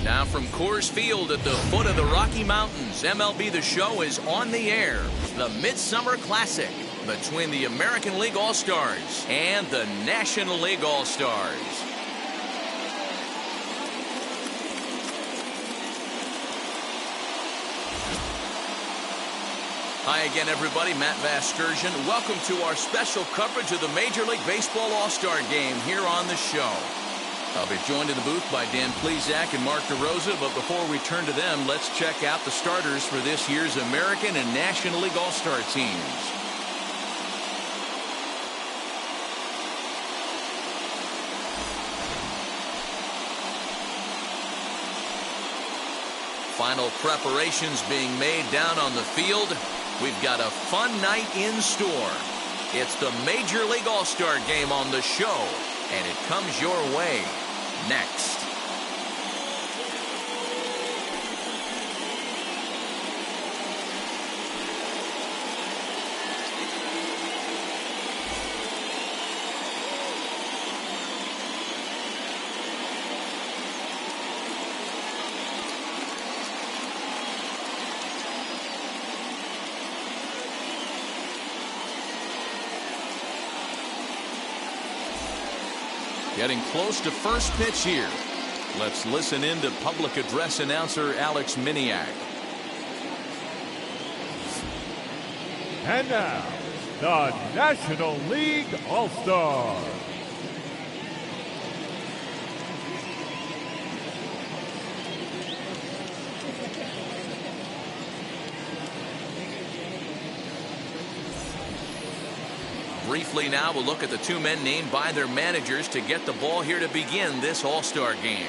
Now from Coors Field at the foot of the Rocky Mountains, MLB The Show is on the air. The Midsummer Classic between the American League All-Stars and the National League All-Stars. Hi again, everybody. Matt Vasgersian. Welcome to our special coverage of the Major League Baseball All-Star Game here on the show. I'll be joined in the booth by Dan Plesac and Mark DeRosa, but before we turn to them, let's check out the starters for this year's American and National League All-Star teams. Final preparations being made down on the field. We've got a fun night in store. It's the Major League All-Star Game on the show, and it comes your way next. Getting close to first pitch here. Let's listen in to public address announcer Alex Miniak. And now, the National League All-Stars. Briefly now, we'll look at the two men named by their managers to get the ball here to begin this All-Star game.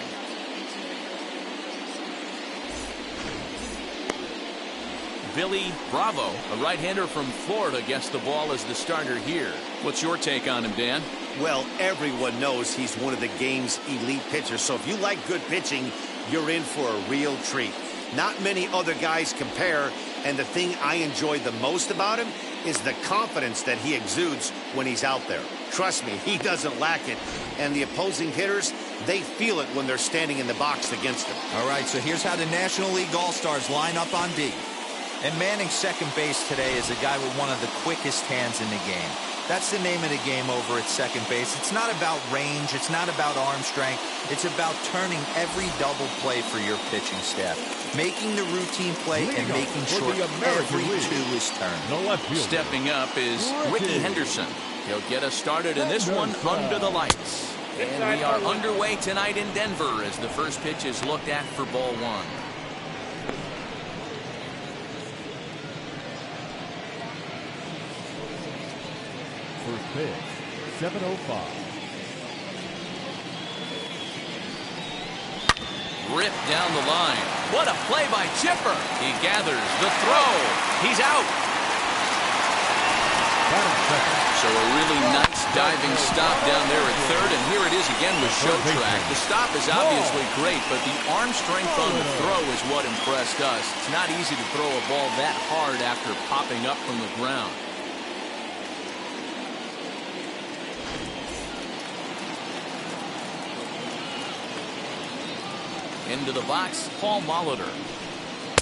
Billy Bravo, a right-hander from Florida, gets the ball as the starter here. What's your take on him, Dan? Well, everyone knows he's one of the game's elite pitchers, so if you like good pitching, you're in for a real treat. Not many other guys compare, and the thing I enjoy the most about him is the confidence that he exudes when he's out there. Trust me, he doesn't lack it. And the opposing hitters, they feel it when they're standing in the box against him. All right, so here's how the National League All-Stars line up on D. And manning second base today is a guy with one of the quickest hands in the game. That's the name of the game over at second base. It's not about range. It's not about arm strength. It's about turning every double play for your pitching staff, making the routine play and making sure every two is turned. Stepping up is Ricky Henderson. He'll get us started in this one under the lights. And we are underway tonight in Denver as the first pitch is looked at for ball one. First pitch, 7:05. Ripped down the line. What a play by Chipper. He gathers the throw. He's out. So a really nice diving stop down there at third, and here it is again with show track. The stop is obviously great, but the arm strength on the throw is what impressed us. It's not easy to throw a ball that hard after popping up from the ground. Into the box, Paul Molitor.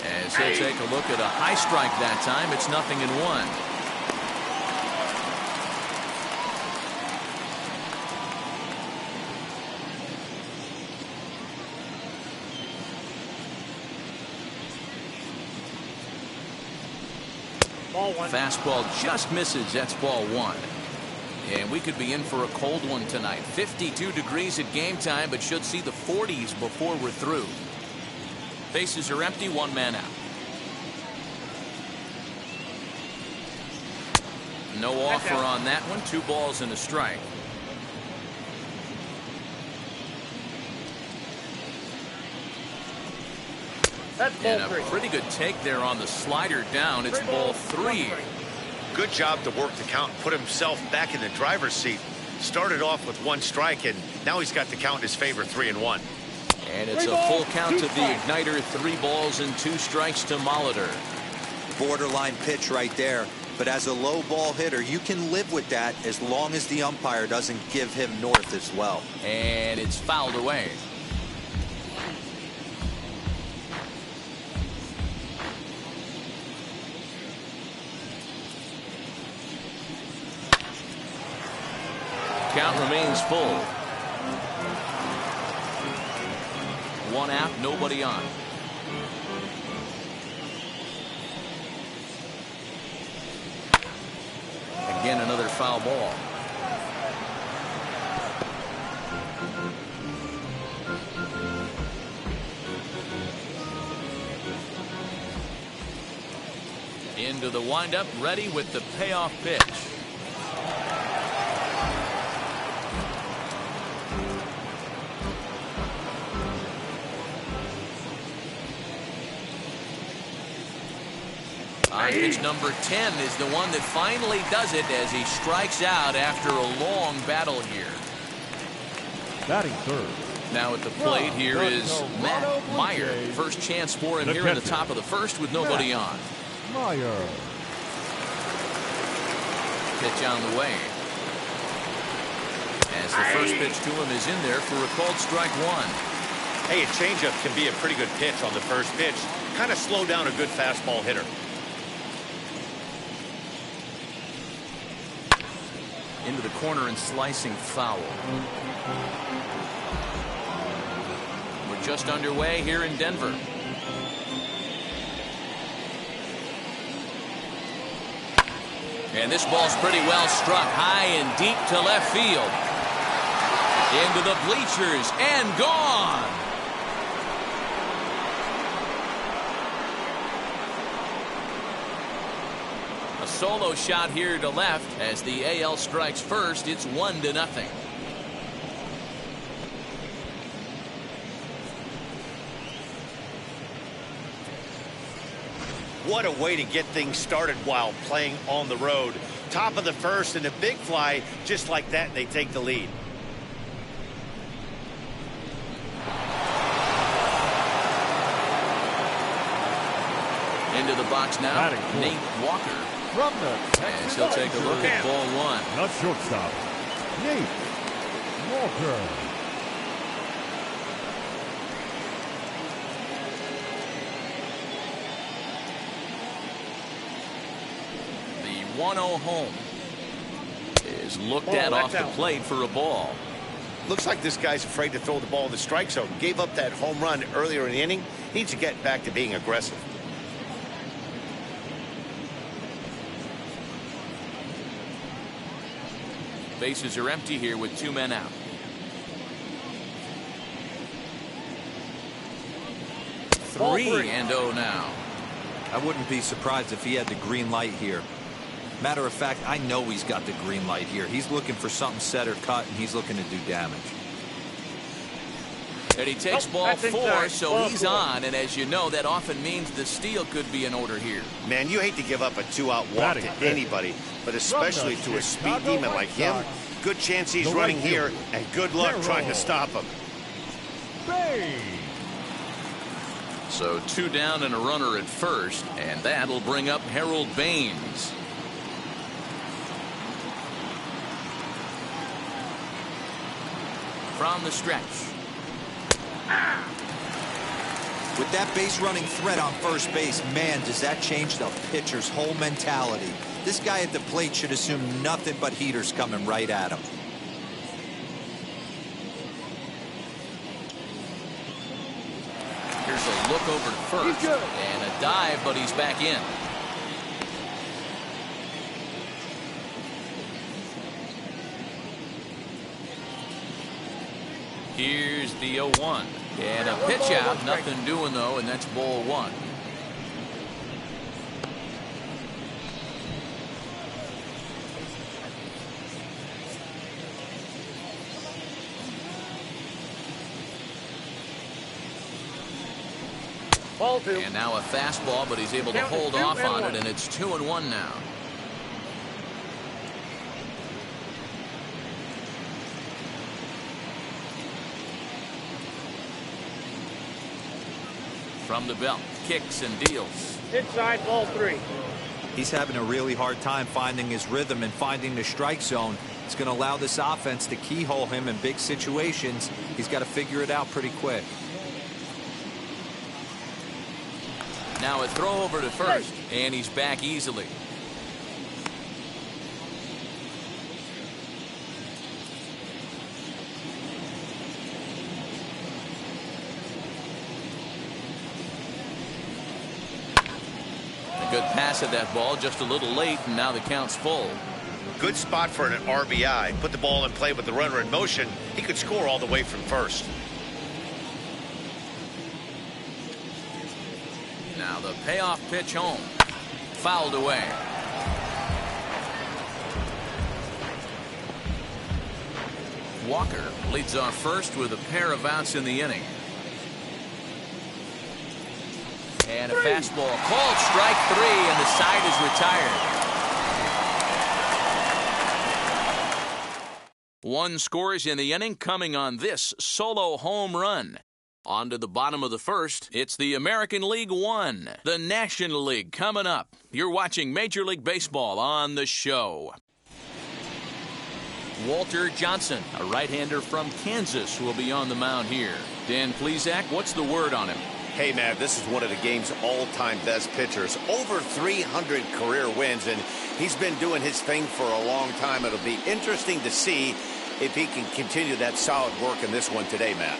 As he'll take a look at a high strike that time, it's 0-1. Fastball just misses. That's ball one. And we could be in for a cold one tonight. 52 degrees at game time, but should see the 40s before we're through. Bases are empty, one man out. No offer on that one. 2 balls and a strike. And a pretty good take there on the slider down. It's ball 3. Good job to work the count and put himself back in the driver's seat. Started off with 1 strike, and now he's got the count in his favor, 3-1. And it's a full count to the igniter. 3 balls and 2 strikes to Molitor. Borderline pitch right there. But as a low ball hitter, you can live with that as long as the umpire doesn't give him north as well. And it's fouled away. Count remains full. One out, nobody on. Again, another foul ball. Into the windup, ready with the payoff pitch. Pitch number 10 is the one that finally does it as he strikes out after a long battle here. Batting third. Now at the plate here is Matt Meyer. First chance for him here in the top of the first with nobody on. Meyer. Pitch on the way. As the first pitch to him is in there for a called strike one. Hey, a changeup can be a pretty good pitch on the first pitch. Kind of slow down a good fastball hitter. Into the corner and slicing foul. We're just underway here in Denver. And this ball's pretty well struck high and deep to left field. Into the bleachers and gone. A solo shot here to left as the AL strikes first. It's 1-0. What a way to get things started while playing on the road. Top of the first and a big fly just like that, and they take the lead. Into the box now, Nate Walker. As he'll take a look at ball one. The shortstop, Nate Walker. The 1-0 home is looked at off the plate for a ball. Looks like this guy's afraid to throw the ball in the strike zone. Gave up that home run earlier in the inning. Needs to get back to being aggressive. Bases are empty here with 2 men out. 3-0 now. I wouldn't be surprised if he had the green light here. Matter of fact, I know he's got the green light here. He's looking for something set or cut, and he's looking to do damage. And he takes ball 4, so he's on. And as you know, that often means the steal could be in order here. Man, you hate to give up a 2-out walk to anybody, but especially to a speed demon like him. Good chance he's running here, and good luck trying to stop him. So 2 down and a runner at first, and that'll bring up Harold Baines. From the stretch. With that base running threat on first base, man, does that change the pitcher's whole mentality. This guy at the plate should assume nothing but heaters coming right at him. Here's a look over to first and a dive, but he's back in. Here's the 0-1 and a pitch out, nothing doing though, and that's ball 1. Ball 2. And now a fastball, but he's able to hold off on it, and it's 2-1 now. From the belt, kicks and deals. Inside, ball 3. He's having a really hard time finding his rhythm and finding the strike zone. It's going to allow this offense to keyhole him in big situations. He's got to figure it out pretty quick. Now a throw over to first, and he's back easily. pass at that ball just a little late, and now the count's full. Good spot for an RBI. Put the ball in play with the runner in motion. He could score all the way from first. Now the payoff pitch home. Fouled away. Walker leads off first with a pair of outs in the inning. And a fastball called strike 3, and the side is retired. One scores in the inning coming on this solo home run. On to the bottom of the first. It's the American League One, the National League coming up. You're watching Major League Baseball on the show. Walter Johnson, a right-hander from Kansas, will be on the mound here. Dan Plesac, what's the word on him? Hey, man, this is one of the game's all-time best pitchers. Over 300 career wins, and he's been doing his thing for a long time. It'll be interesting to see if he can continue that solid work in this one today, Matt.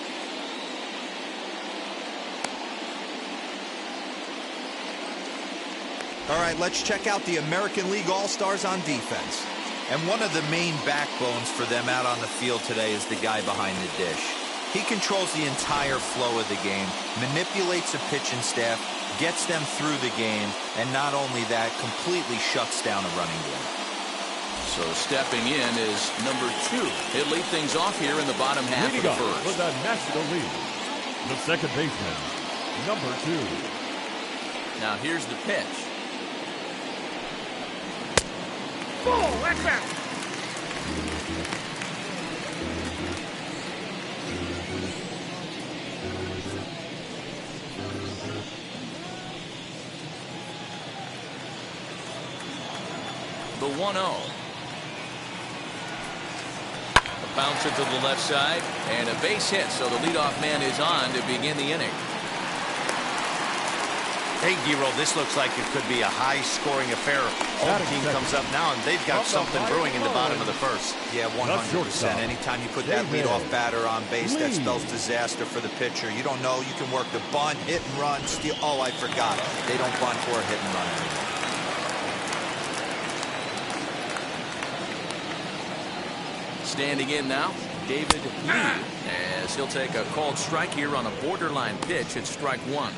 All right, let's check out the American League All-Stars on defense. And one of the main backbones for them out on the field today is the guy behind the dish. He controls the entire flow of the game, manipulates the pitching staff, gets them through the game, and not only that, completely shuts down a running game. So stepping in is number 2. He'll lead things off here in the bottom half of the first. For the National League, the second baseman, number 2. Now here's the pitch. Ball, that's back. The 1-0. A bouncer to the left side and a base hit, so the leadoff man is on to begin the inning. Hey, Giro, this looks like it could be a high-scoring affair. Home team comes up now, and they've got something brewing in the bottom of the first. Yeah, 100%. Anytime you put that leadoff batter on base, that spells disaster for the pitcher. You don't know. You can work the bunt, hit and run, steal. Oh, I forgot. They don't bunt or hit and run anymore. Standing in now, David Lee, as he'll take a called strike here on a borderline pitch at strike 1.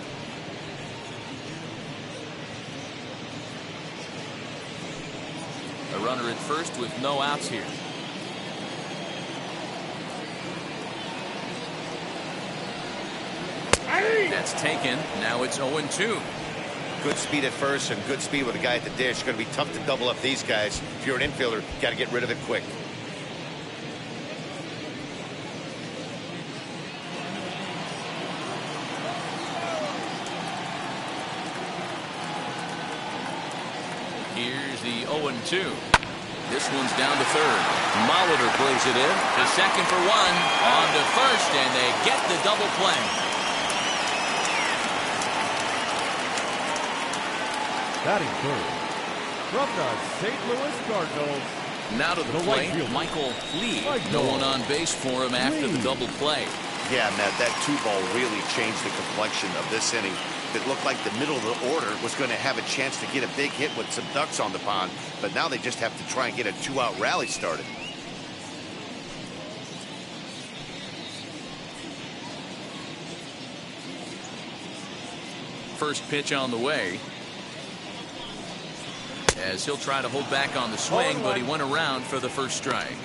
A runner at first with no outs here. That's taken. Now it's 0-2. Good speed at first and good speed with a guy at the dish. It's going to be tough to double up these guys. If you're an infielder, got to get rid of it quick. Here's the 0-2. This one's down to third. Molitor plays it in to second for 1. On to first, and they get the double play. Batting third, from the St. Louis Cardinals. Now to the plate, Michael Lee. No one on base for him after the double play. Yeah, Matt, that 2-ball really changed the complexion of this inning. It looked like the middle of the order was going to have a chance to get a big hit with some ducks on the pond, but now they just have to try and get a 2-out rally started. First pitch on the way, as he'll try to hold back on the swing, but he went around for the first strike.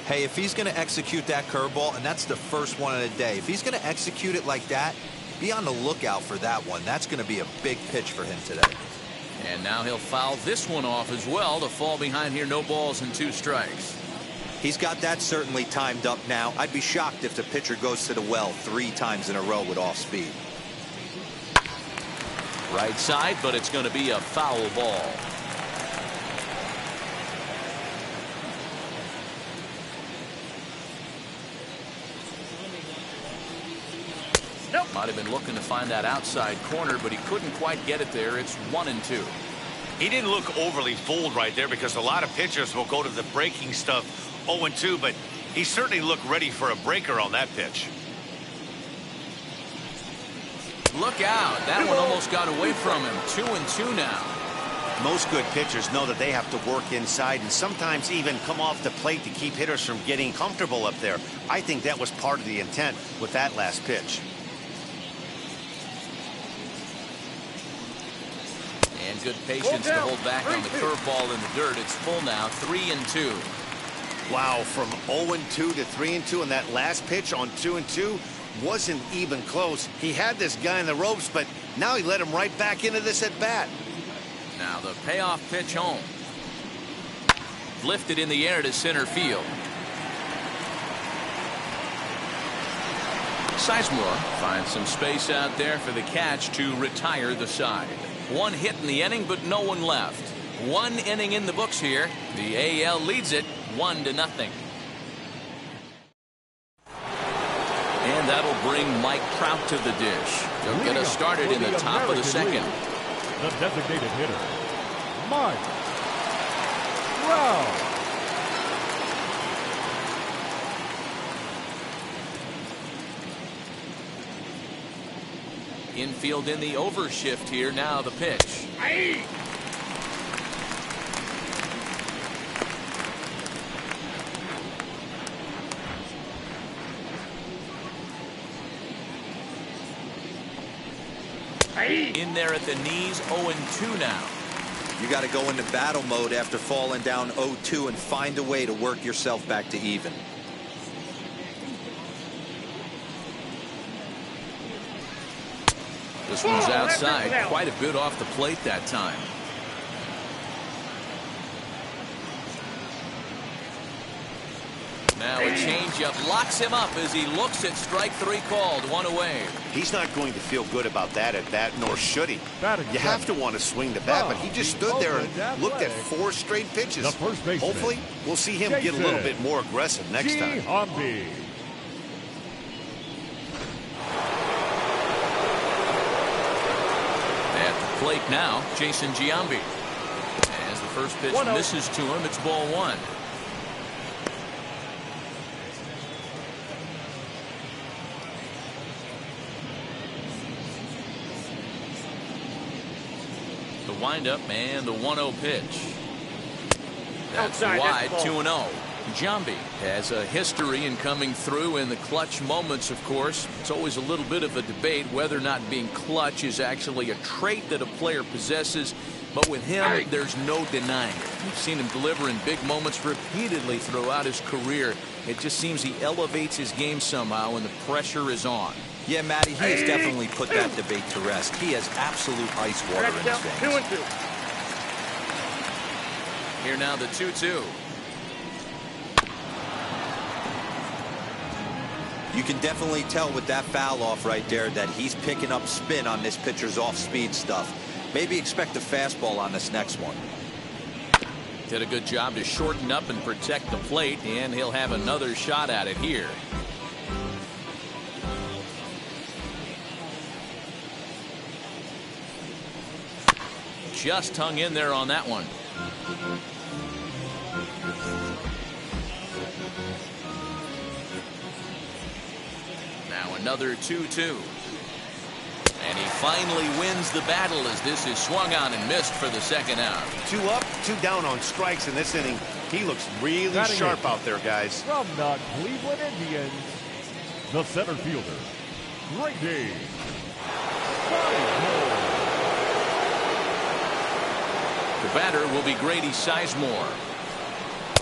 Hey, if he's going to execute that curveball, and that's the first one of the day, if he's going to execute it like that, be on the lookout for that one. That's going to be a big pitch for him today. And now he'll foul this one off as well to fall behind here. No balls and 2 strikes. He's got that certainly timed up now. I'd be shocked if the pitcher goes to the well 3 times in a row with off speed. Right side, but it's going to be a foul ball. Nope. Might have been looking to find that outside corner, but he couldn't quite get it there. It's 1-2. He didn't look overly fooled right there because a lot of pitchers will go to the breaking stuff 0-2, but he certainly looked ready for a breaker on that pitch. Look out. That one almost got away from him. 2-2 now. Most good pitchers know that they have to work inside and sometimes even come off the plate to keep hitters from getting comfortable up there. I think that was part of the intent with that last pitch. And good patience to hold back on the curveball in the dirt. It's full now, 3-2. Wow, from 0-2 to 3-2, and that last pitch on 2-2 wasn't even close. He had this guy in the ropes, but now he let him right back into this at bat. Now the payoff pitch home. Lifted in the air to center field. Sizemore finds some space out there for the catch to retire the side. One hit in the inning, but no one left. One inning in the books here. The AL leads it 1-0. And that'll bring Mike Trout to the dish. He'll get us started in the top of the second. The designated hitter, Mike Trout. Infield in the overshift here. Now the pitch. Aye. In there at the knees, 0-2 now. You got to go into battle mode after falling down 0-2 and find a way to work yourself back to even. This one's outside, quite a bit off the plate that time. Now a changeup locks him up as he looks at strike three called. One away. He's not going to feel good about that at bat, nor should he. Batting You have to want to swing the bat, but he just stood there and looked at Athletic. 4 straight pitches. The first baseman. Hopefully, we'll see him get a little bit more aggressive next time. Giambi. At the plate now, Jason Giambi. As the first pitch 1-0. misses to him, it's ball one. The windup and the 1-0 pitch. That's Outside, wide, that's 2-0. Giambi has a history in coming through in the clutch moments, of course. It's always a little bit of a debate whether or not being clutch is actually a trait that a player possesses. But with him, there's no denying it. We've seen him deliver in big moments repeatedly throughout his career. It just seems he elevates his game somehow when the pressure is on. Yeah, Matty, he has definitely put that debate to rest. He has absolute ice water in his veins. 2-2. Here now the 2-2. You can definitely tell with that foul off right there that he's picking up spin on this pitcher's off-speed stuff. Maybe expect a fastball on this next one. Did a good job to shorten up and protect the plate, and he'll have another shot at it here. Just hung in there on that one. Now another 2-2. And he finally wins the battle as this is swung on and missed for the second out. 2 up, 2 down on strikes in this inning. He looks really Batting sharp it. out there, guys. From the Cleveland Indians, the center fielder, Grady. The batter will be Grady Sizemore.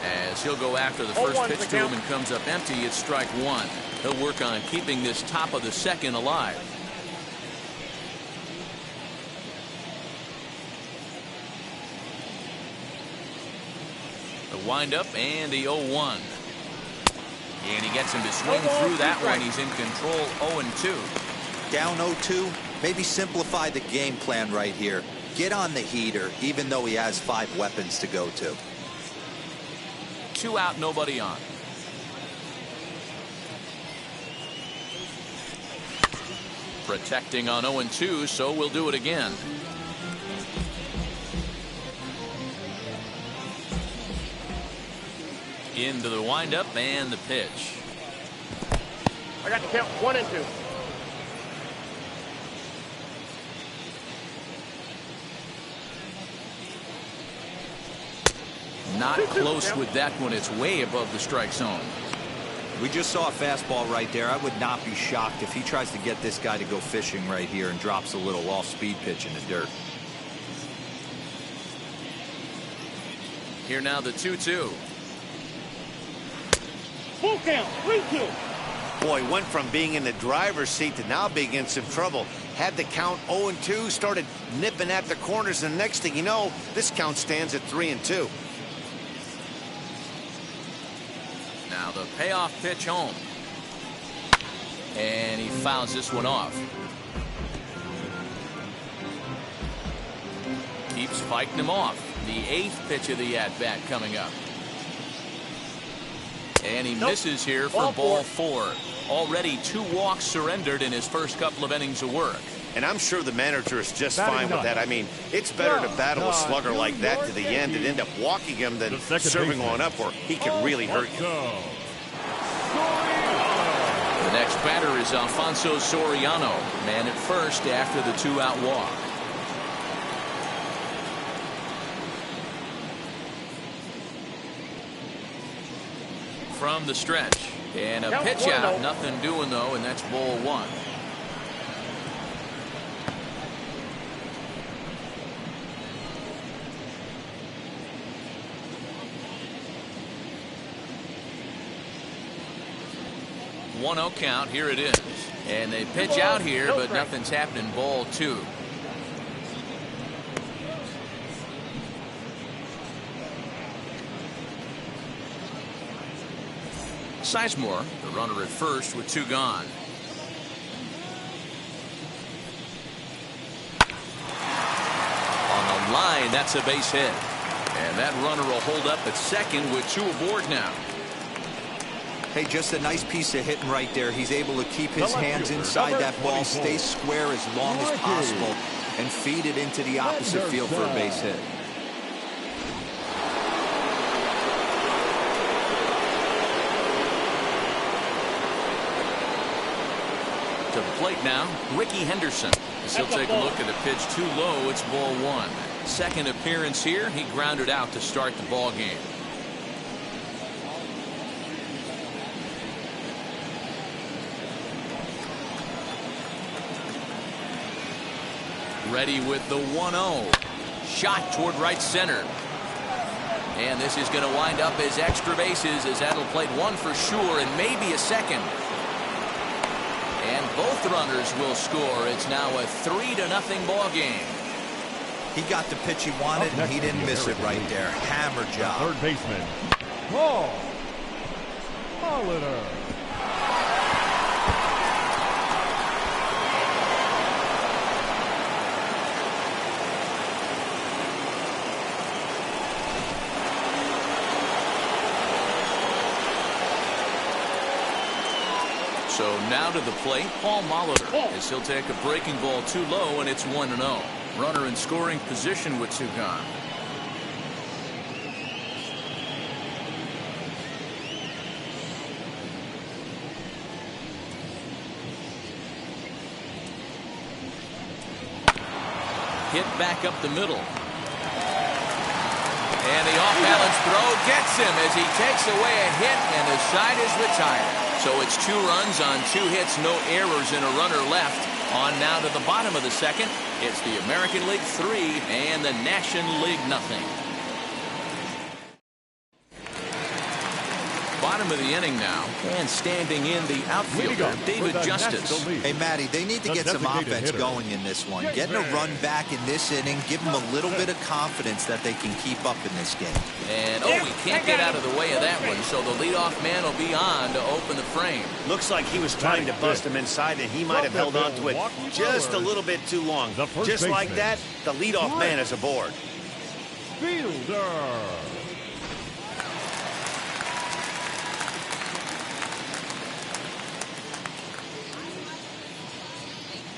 As he'll go after the first 0-1 pitch the to him count. and comes up empty, it's strike one. He'll work on keeping this top of the second alive. The windup and the 0-1. And he gets him to swing through that one. He's in control, 0-2. Down 0-2, maybe simplify the game plan right here. Get on the heater, even though he has 5 weapons to go to. 2 out, nobody on. Protecting on 0-2, so we'll do it again. Into the windup and the pitch. I got the count 1-2. Not close with that one. It's way above the strike zone. We just saw a fastball right there. I would not be shocked if he tries to get this guy to go fishing right here and drops a little off-speed pitch in the dirt. Here now the 2-2. Full count, 3-2. Boy, went from being in the driver's seat to now being in some trouble. Had the count 0-2, started nipping at the corners, and the next thing you know, this count stands at 3-2. Now the payoff pitch home. And he fouls this one off. Keeps fighting him off. The 8th pitch of the at-bat coming up. And he misses here for ball 4. Already 2 walks surrendered in his first couple of innings of work. And I'm sure the manager is just fine with that. I mean, it's better to battle a slugger like that to the end and end up walking him than serving one up where he can really hurt you. The next batter is Alfonso Soriano, man at first after the 2-out walk. From the stretch, and a pitch out, nothing doing though, and that's ball 1. One-0 count. Here it is, and they pitch out here, but nothing's happening. Ball 2. Sizemore, the runner at first with 2 gone. On the line, that's a base hit. And that runner will hold up at second with 2 aboard now. Hey, just a nice piece of hitting right there. He's able to keep his hands inside that ball, stay square as long as possible, and feed it into the opposite field for a base hit. To the plate now, Ricky Henderson. As he'll take a look at a pitch too low, it's ball 1. Second appearance here, he grounded out to start the ball game. Ready with the 1-0. Shot toward right center. And this is going to wind up as extra bases, as that'll plate 1 for sure and maybe a second. And both runners will score. It's now a 3-0 ball game. He got the pitch he wanted, and he didn't miss it right there. Hammer job. Third baseman, Paul Molitor. So now to the plate, Paul Molitor, as he'll take a breaking ball too low, and it's 1-0. Runner in scoring position with 2 gone. Hit back up the middle. And the off-balance throw gets him as he takes away a hit, and the side is retired. So it's 2 runs on 2 hits, no errors, and a runner left. On now to the bottom of the second. It's the American League 3 and the National League 0. Bottom of the inning now, and standing in the outfielder, David Justice. Hey, Matty, they need to get some offense going in this one. Getting a run back in this inning, give them a little bit of confidence that they can keep up in this game. And, he can't get out of the way of that one, so the leadoff man will be on to open the frame. Looks like he was trying to bust him inside, and he might have held on to it just a little bit too long. Just like that, the leadoff man is aboard. Fielder.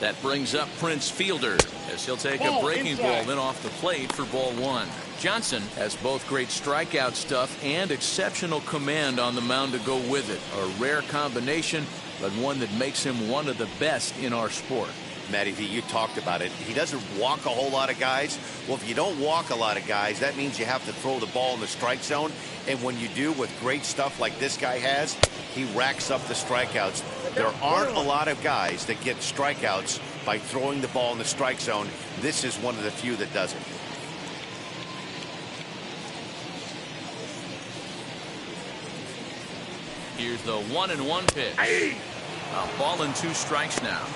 That brings up Prince Fielder as he'll take a breaking ball then off the plate for ball 1. Johnson has both great strikeout stuff and exceptional command on the mound to go with it. A rare combination, but one that makes him one of the best in our sport. Matty V, you talked about it. He doesn't walk a whole lot of guys. Well, if you don't walk a lot of guys, that means you have to throw the ball in the strike zone. And when you do with great stuff like this guy has, he racks up the strikeouts. There aren't a lot of guys that get strikeouts by throwing the ball in the strike zone. This is one of the few that does it. Here's the 1-1 pitch. A ball and 2 strikes now.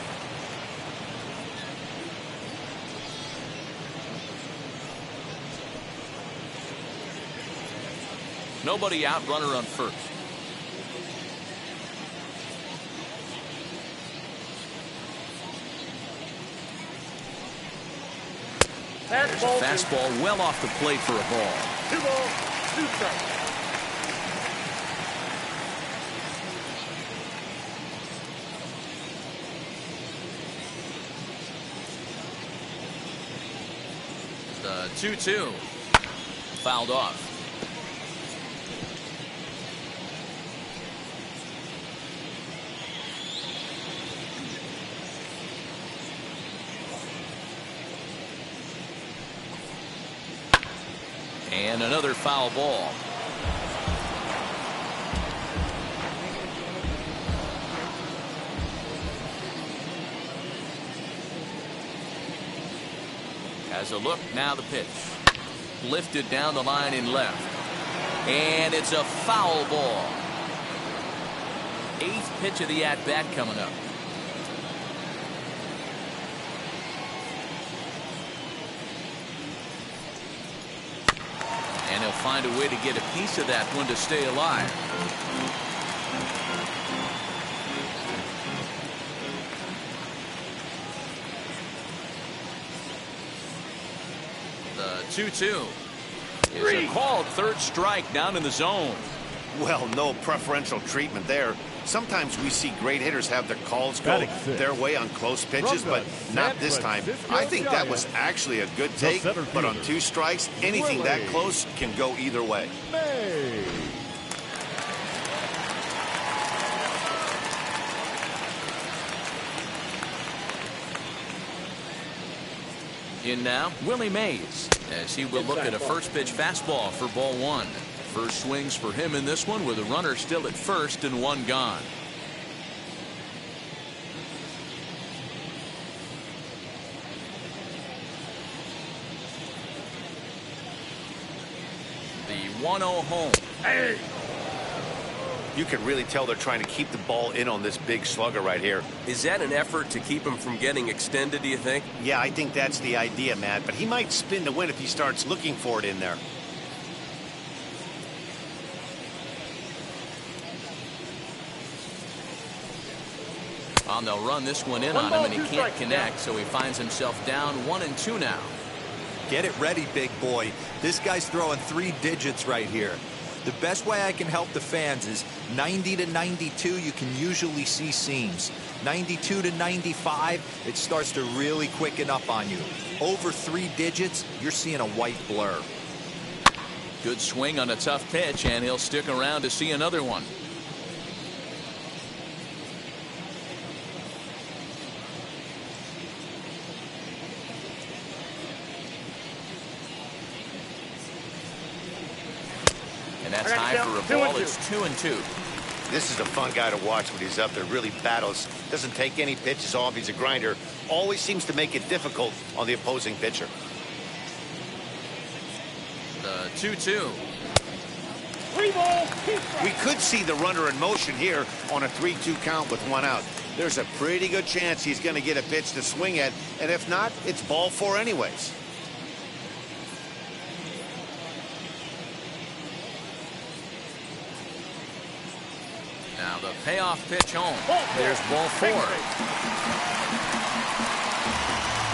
Nobody out, runner on first. There's a fastball well off the plate for a ball. 2 balls, 2 strikes. The 2-2. Fouled off. And another foul ball. Has a look, now the pitch. Lifted down the line in left. And it's a foul ball. 8th pitch of the at-bat coming up. And he'll find a way to get a piece of that one to stay alive. The 2-2 is a called 3rd strike down in the zone. Well, no preferential treatment there. Sometimes we see great hitters have their calls go their way on close pitches, but not this time. I think that was actually a good take, but on 2 strikes, anything that close can go either way. In now, Willie Mays, as he will look at a first pitch fastball for ball 1. First swings for him in this one with a runner still at first and 1 gone. The 1-0 home. Hey! You can really tell they're trying to keep the ball in on this big slugger right here. Is that an effort to keep him from getting extended, do you think? Yeah, I think that's the idea, Matt, but he might spin to win if he starts looking for it in there. They'll run this one in on him, and he can't connect, so he finds himself down 1-2 now. Get it ready, big boy. This guy's throwing 3 digits right here. The best way I can help the fans is 90 to 92, you can usually see seams. 92 to 95, it starts to really quicken up on you. Over 3 digits, you're seeing a white blur. Good swing on a tough pitch, and he'll stick around to see another one. And that's high for a ball. It's 2-2. This is a fun guy to watch when he's up there. Really battles. Doesn't take any pitches off. He's a grinder. Always seems to make it difficult on the opposing pitcher. The 2-2. 3 balls, 2 strikes. We could see the runner in motion here on a 3-2 count with 1 out. There's a pretty good chance he's going to get a pitch to swing at, and if not, it's ball 4 anyways. Now the payoff pitch home. There's ball 4.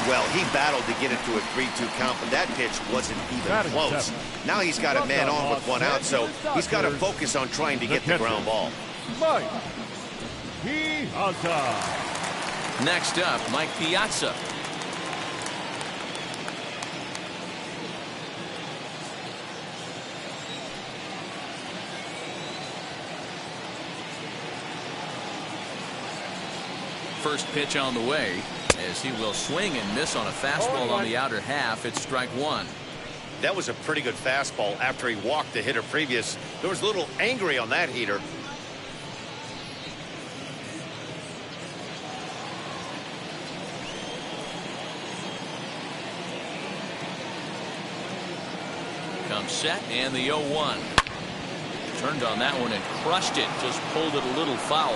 Well, he battled to get it to a 3-2 count, but that pitch wasn't even close. Now he's got a man on with 1 out, so he's got to focus on trying to get the ground ball. Mike Piazza. Next up, Mike Piazza. First pitch on the way as he will swing and miss on a fastball on the outer half. It's strike one. That was a pretty good fastball after he walked the hitter previous. There was a little angry on that heater. Comes set and the 0-1. Turned on that one and crushed it. Just pulled it a little foul.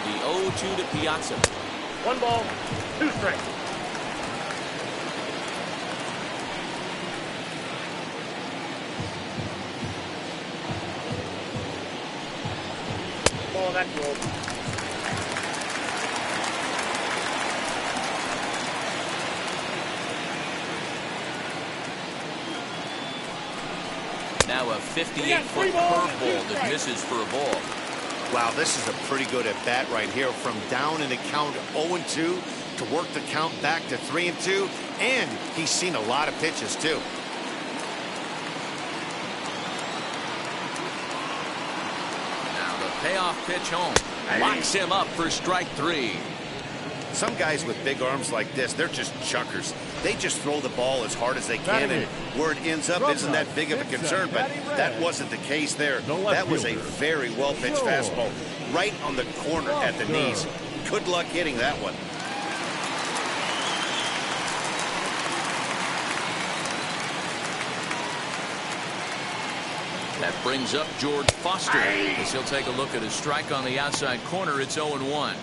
The 0-2 to Piazza. 1 ball, 2 strikes. Ball, that's rolled. Now a 58-foot curveball that misses for a ball. Wow, this is a pretty good at bat right here. From down in the count 0-2 to work the count back to 3-2, and he's seen a lot of pitches too. Now the payoff pitch home locks him up for strike 3. Some guys with big arms like this, they're just chuckers. They just throw the ball as hard as they can, and where it ends up isn't that big of a concern, but that wasn't the case there. That was a very well-pitched fastball right on the corner at the knees. Good luck hitting that one. That brings up George Foster as he'll take a look at his strike on the outside corner. It's 0-1.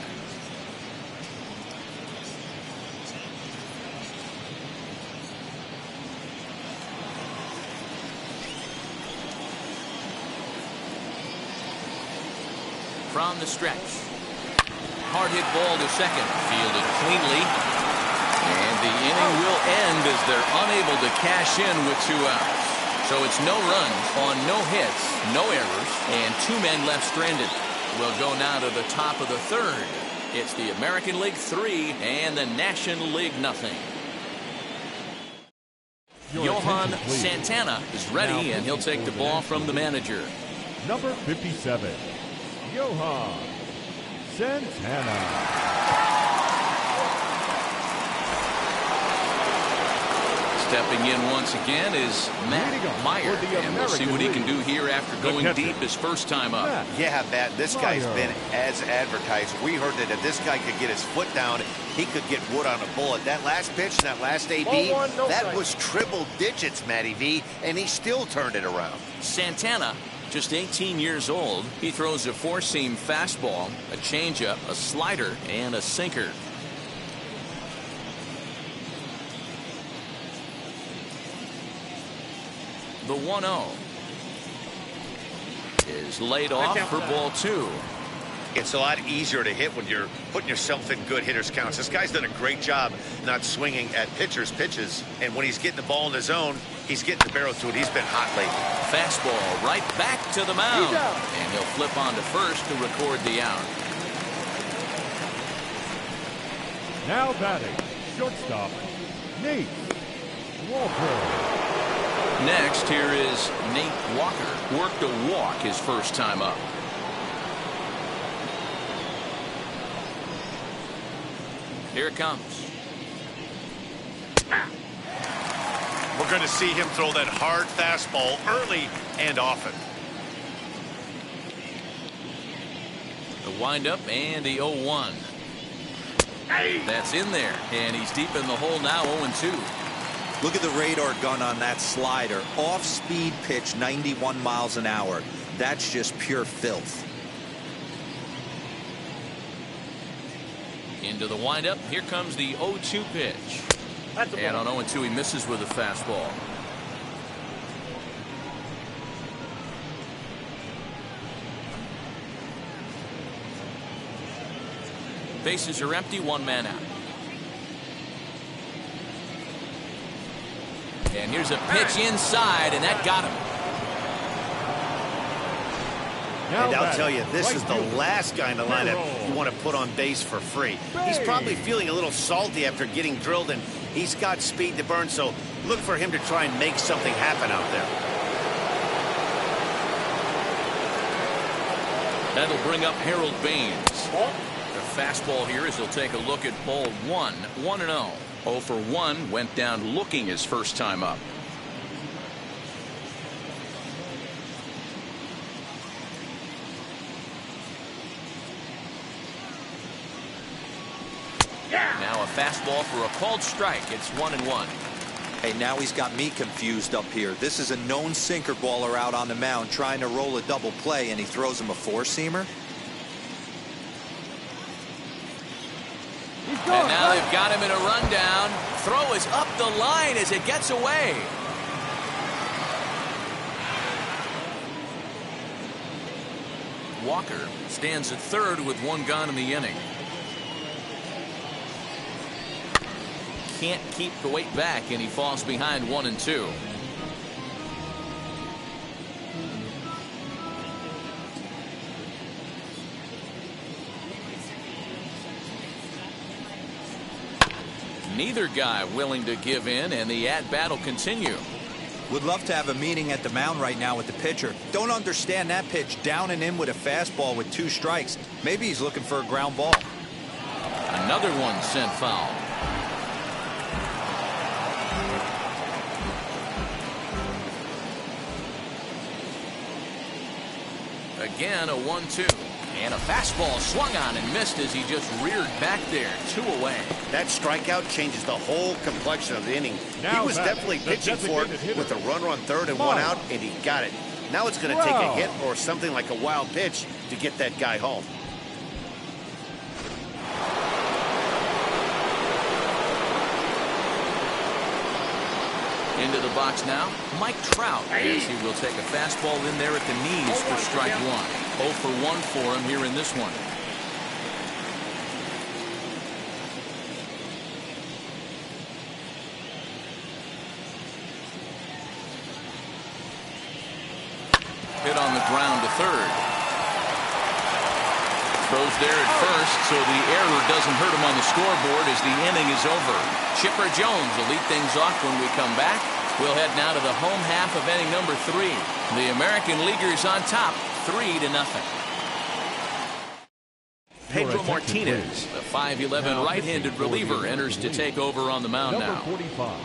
From the stretch. Hard hit ball to second. Fielded cleanly. And the inning will end as they're unable to cash in with 2 outs. So it's no runs on no hits, no errors, and 2 men left stranded. We'll go now to the top of the 3rd. It's the American League 3 and the National League nothing. Johan Santana is ready, and he'll take the ball from the manager. Number 57. Johan Santana. Stepping in once again is Matt Meyer, and we'll see what he can do here after going deep his first time up. Yeah, Matt, this guy's been as advertised. We heard that if this guy could get his foot down, he could get wood on a bullet. That last pitch, that last AB, that was triple digits, Matty V, and he still turned it around. Santana, just 18 years old. He throws a 4-seam fastball, a changeup, a slider, and a sinker. The 1-0 is laid off for ball 2. It's a lot easier to hit when you're putting yourself in good hitters' counts. This guy's done a great job not swinging at pitchers' pitches. And when he's getting the ball in the zone, he's getting the barrel to it. He's been hot lately. Fastball right back to the mound. And he'll flip on to first to record the out. Now batting, shortstop, Nate Walker. Next, here is Nate Walker. Worked a walk his first time up. Here it comes. We're going to see him throw that hard fastball early and often. The windup and the 0-1. That's in there, and he's deep in the hole now, 0-2. Look at the radar gun on that slider. Off-speed pitch, 91 miles an hour. That's just pure filth. Into the windup. Here comes the 0-2 pitch. And on 0-2, he misses with a fastball. Bases are empty, 1 man out. And here's a pitch inside, and that got him. And I'll tell you, this is the last guy in the lineup you want to put on base for free. He's probably feeling a little salty after getting drilled, and he's got speed to burn, so look for him to try and make something happen out there. That'll bring up Harold Baines. The fastball here as he'll take a look at ball 1. 1-0. 0 for 1, went down looking his first time up. Now a fastball for a called strike. It's 1-1. Hey, now he's got me confused up here. This is a known sinker baller out on the mound trying to roll a double play, and he throws him a four-seamer. And now they've got him in a rundown. Throw is up the line as it gets away. Walker stands at third with 1 gone in the inning. Can't keep the weight back, and he falls behind 1-2. Neither guy willing to give in, and the at-bat will continue. Would love to have a meeting at the mound right now with the pitcher. Don't understand that pitch down and in with a fastball with 2 strikes. Maybe he's looking for a ground ball. Another one sent foul. Again, a 1-2. And a fastball swung on and missed as he just reared back there. 2 away. That strikeout changes the whole complexion of the inning. Now He was back, definitely the pitching for it designated with a hitter. runner on third and 1 out, and he got it. Now it's going to take a hit or something like a wild pitch to get that guy home. Into the box now, Mike Trout, as he will take a fastball in there at the knees for strike 1. 0 for 1 for him here in this one. Hit on the ground to third. Throws there at first, so the error doesn't hurt him on the scoreboard as the inning is over. Chipper Jones will lead things off when we come back. We'll head now to the home half of inning number 3. The American Leaguers on top, 3-0. Pedro Martinez, the 5'11" right-handed reliever, enters to take over on the mound Number now. 45,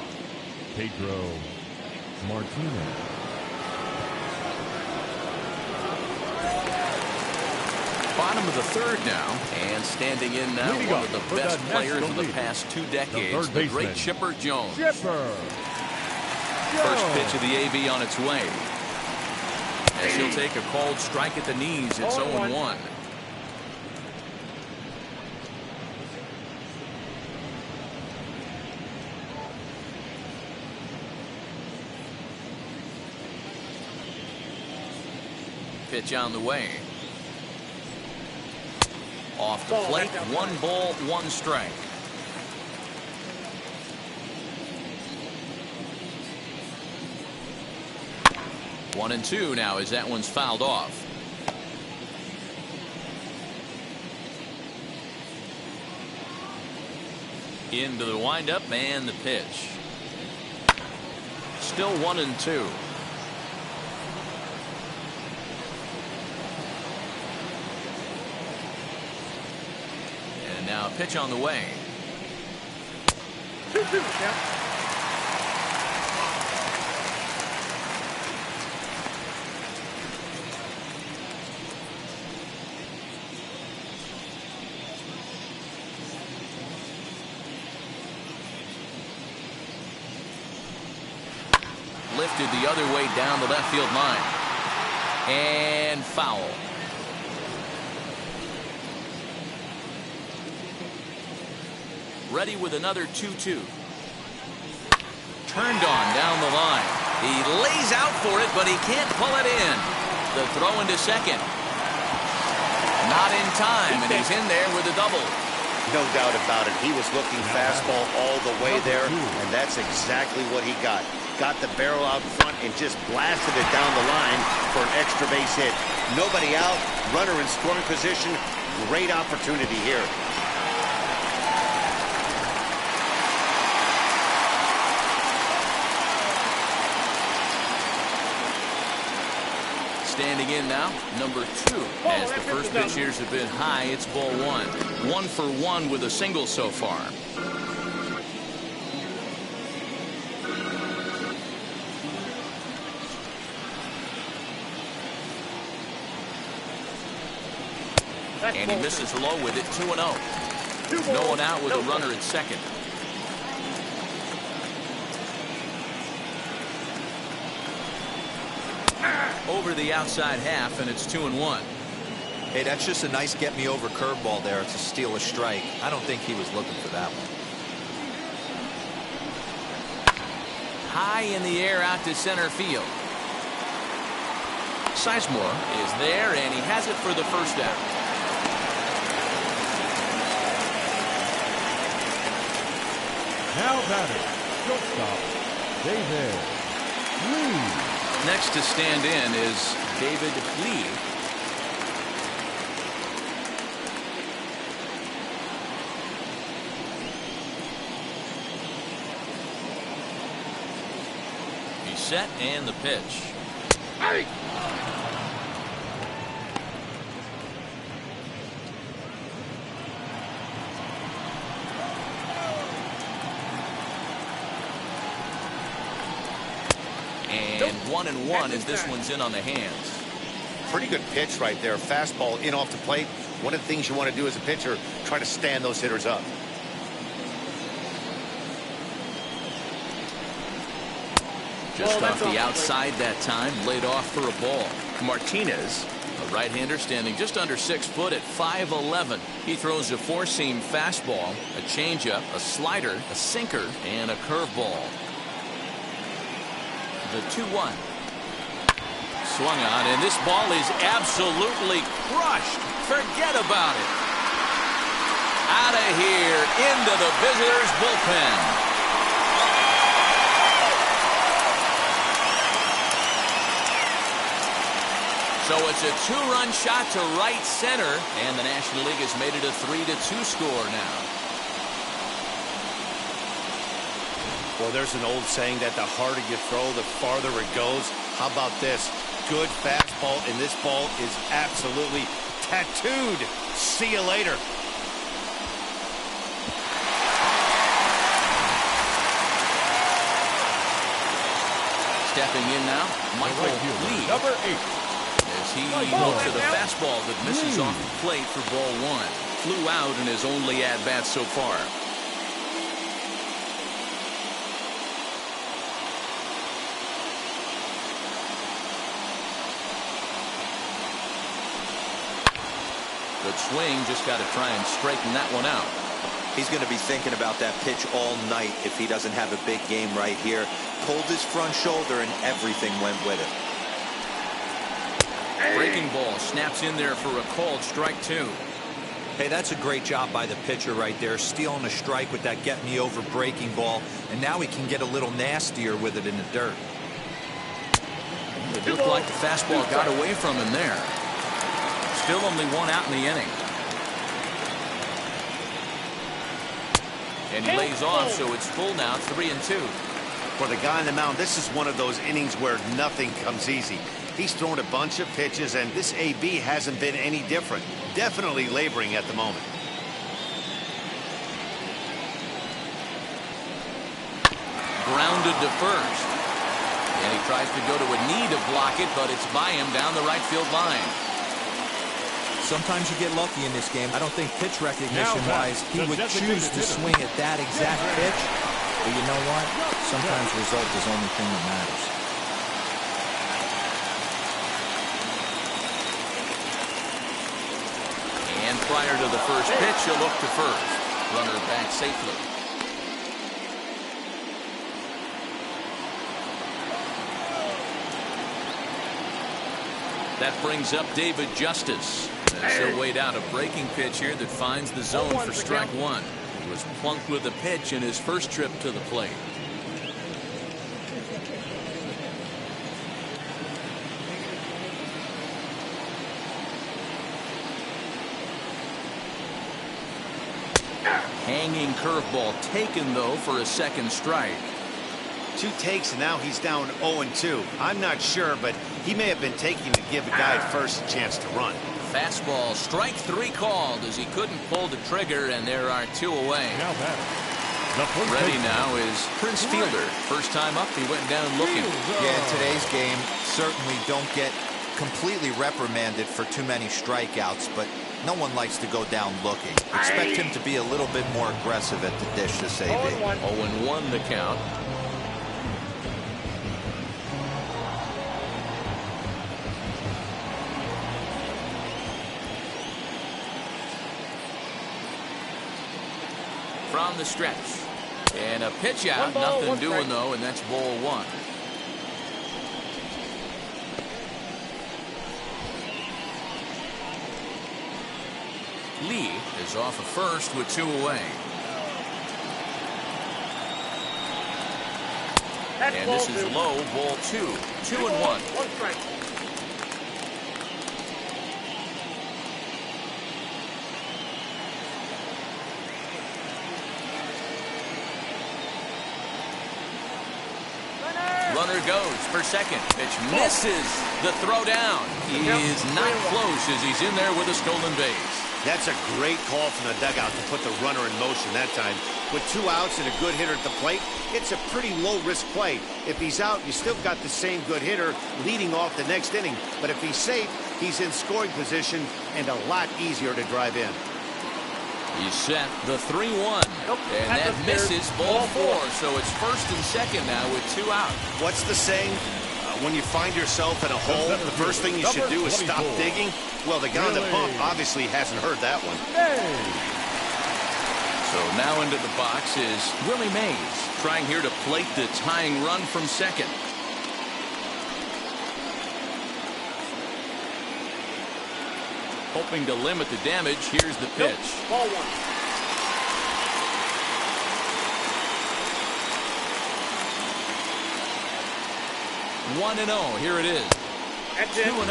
Pedro Martinez. Bottom of the third now, and standing in now, Leading one up of the for best the players National of the League, past 2 decades, third the great baseman, Chipper Jones. Chipper First Jones. pitch of the AB on its way. As he'll take a called strike at the knees, it's 0-1. Pitch on the way. Off the plate, 1 ball, 1 strike. One and 2 now as that one's fouled off. Into the windup and the pitch. Still 1 and 2. And now a pitch on the way. 2-2, count. Lifted the other way down the left field line. And foul. Ready with another 2-2. Turned on down the line. He lays out for it, but he can't pull it in. The throw into second. Not in time, and he's in there with a double. No doubt about it. He was looking fastball all the way there, and that's exactly what he got. Got the barrel out front and just blasted it down the line for an extra base hit. Nobody out, runner in scoring position. Great opportunity here. Standing in now, number 2. As the first pitch here's a bit high, it's ball 1. 1 for 1 with a single so far. And he misses low with it, 2-0. No one out with a runner at second. Over the outside half, and it's 2-1. Hey, that's just a nice get-me-over curveball there to steal a strike. I don't think he was looking for that one. High in the air out to center field. Sizemore is there, and he has it for the first out. Now batting, shortstop, David Lee. Next to stand in is David Lee. He's set, and the pitch. Hey! And 1-1 as this one's in on the hands. Pretty good pitch right there. Fastball in off the plate. One of the things you want to do as a pitcher, try to stand those hitters up. Just off the outside that time, laid off for a ball. Martinez, a right-hander standing just under 6 foot at 5'11". He throws a four-seam fastball, a changeup, a slider, a sinker, and a curveball. The 2-1. Swung on, and this ball is absolutely crushed. Forget about it. Out of here, into the visitors' bullpen. So it's a 2-run shot to right center, and the National League has made it a 3-2 score now. Well, there's an old saying that the harder you throw, the farther it goes. How about this? Good fastball, and this ball is absolutely tattooed. See you later. Stepping in now, Michael Lee. Number 8. As he looks at a fastball that misses off the plate for ball 1. Flew out in his only at-bat so far. Good swing, just got to try and straighten that one out. He's going to be thinking about that pitch all night if he doesn't have a big game right here. Pulled his front shoulder and everything went with it. Breaking ball snaps in there for a called strike 2. Hey, that's a great job by the pitcher right there, stealing a strike with that get-me-over breaking ball, and now he can get a little nastier with it in the dirt. It looked like the fastball got away from him there. Still only 1 out in the inning. And he lays off, so it's full now, 3-2. For the guy on the mound, this is one of those innings where nothing comes easy. He's thrown a bunch of pitches, and this AB hasn't been any different. Definitely laboring at the moment. Grounded to first. And he tries to go to a knee to block it, but it's by him down the right field line. Sometimes you get lucky in this game. I don't think pitch recognition-wise he would choose to swing at that exact pitch. But you know what? Sometimes result is the only thing that matters. And prior to the first pitch, he'll look to first. Runner back safely. That brings up David Justice. As he'll wait out a breaking pitch here that finds the zone for strike 1. He was plunked with a pitch in his first trip to the plate. Hanging curveball taken, though, for a second strike. 2 takes, and now he's down 0-2. I'm not sure, but He may have been taking to give a guy at first a chance to run. Fastball, strike 3 called as he couldn't pull the trigger, and there are 2 away. Now batting. Ready now is Prince Fielder. First time up, he went down looking. Yeah, in today's game, certainly don't get completely reprimanded for too many strikeouts, but no one likes to go down looking. Expect him to be a little bit more aggressive at the dish this AB. 0-1 the count. From the stretch. And a pitch out. Nothing doing, though, and that's ball 1. Lee is off of first with 2 away. And this is low, ball 2. 2-1. 1 strike. Runner goes for second. Pitch misses the throw down. He is not close as he's in there with a stolen base. That's a great call from the dugout to put the runner in motion that time. With 2 outs and a good hitter at the plate, it's a pretty low-risk play. If he's out, you still got the same good hitter leading off the next inning. But if he's safe, he's in scoring position and a lot easier to drive in. He's set the 3-1. And that misses ball 4. So it's first and second now with 2 out. What's the saying? When you find yourself in a hole, the first thing you should do is stop digging. Well, the guy on the pump obviously hasn't heard that one. So now into the box is Willie Mays, trying here to plate the tying run from second. Hoping to limit the damage. Here's the pitch. Ball 1. 1-0. Here it is. 2-0.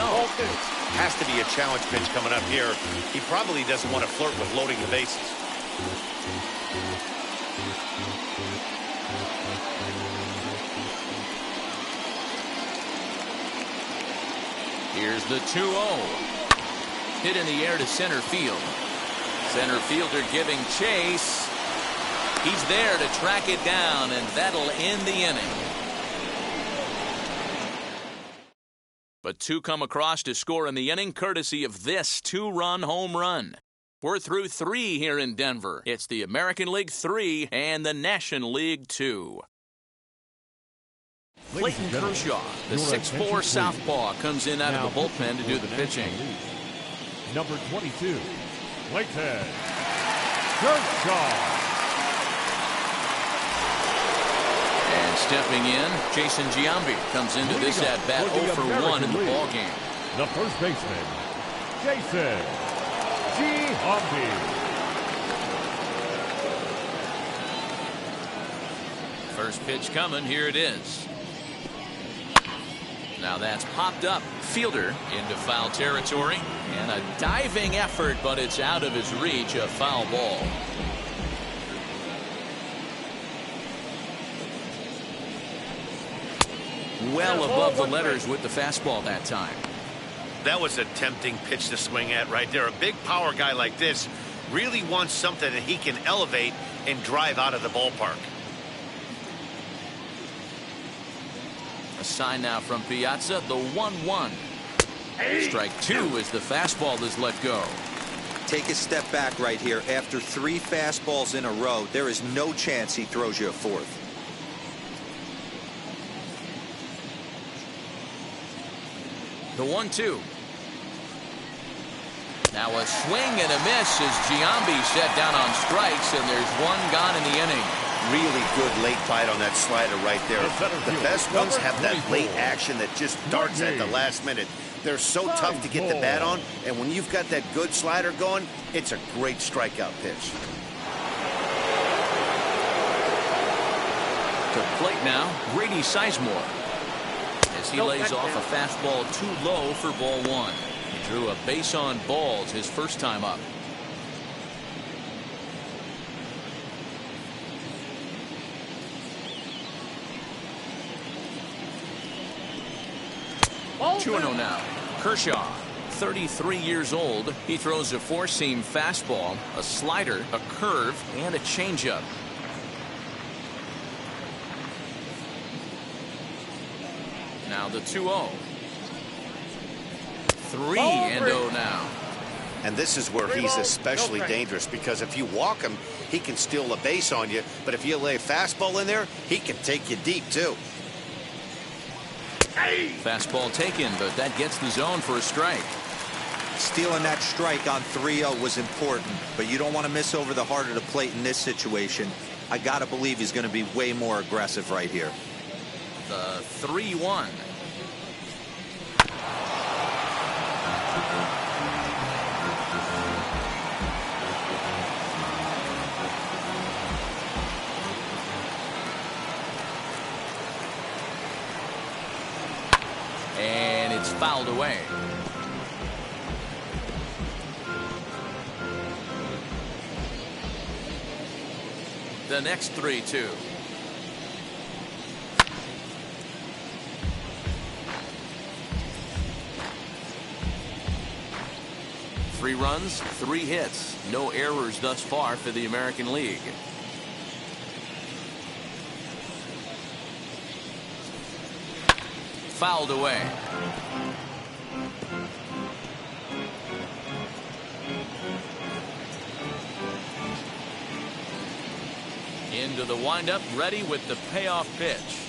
Has to be a challenge pitch coming up here. He probably doesn't want to flirt with loading the bases. Here's the 2-0. Hit in the air to center field. Center fielder giving chase. He's there to track it down, and that'll end the inning. But 2 come across to score in the inning, courtesy of this 2-run home run. We're through 3 here in Denver. It's the American League 3 and the National League 2. Clayton Kershaw, the 6'4" southpaw, comes in out of the bullpen to do the pitching. Number 22, Clayton Kershaw. And stepping in, Jason Giambi comes into this at-bat 0 for 1 in the ballgame. The first baseman, Jason Giambi. First pitch coming, here it is. Now that's popped up. Fielder into foul territory. And a diving effort, but it's out of his reach, a foul ball. Well above the letters with the fastball that time. That was a tempting pitch to swing at right there. A big power guy like this really wants something that he can elevate and drive out of the ballpark. A sign now from Piazza, the 1-1. Strike 2 as the fastball is let go. Take a step back right here. After 3 fastballs in a row, there is no chance he throws you a 4th. The 1-2. Now a swing and a miss as Giambi set down on strikes, and there's 1 gone in the inning. Really good late bite on that slider right there. The best ones have that late action that just darts at the last minute. They're so tough to get the bat on, and when you've got that good slider going, it's a great strikeout pitch. To plate now, Grady Sizemore. As he lays off a fastball too low for ball 1. He drew a base on balls his first time up. 2-0 now. Kershaw, 33 years old. He throws a four-seam fastball, a slider, a curve, and a changeup. Now the 2-0. 3-0 now. And this is where he's especially dangerous, because if you walk him, he can steal a base on you. But if you lay a fastball in there, he can take you deep, too. Fastball taken, but that gets the zone for a strike. Stealing that strike on 3-0 was important, but you don't want to miss over the heart of the plate in this situation. I got to believe he's going to be way more aggressive right here. The 3-1. And it's fouled away. The next 3-2. Three runs, 3 hits, no errors thus far for the American League. Fouled away. Into the windup, ready with the payoff pitch.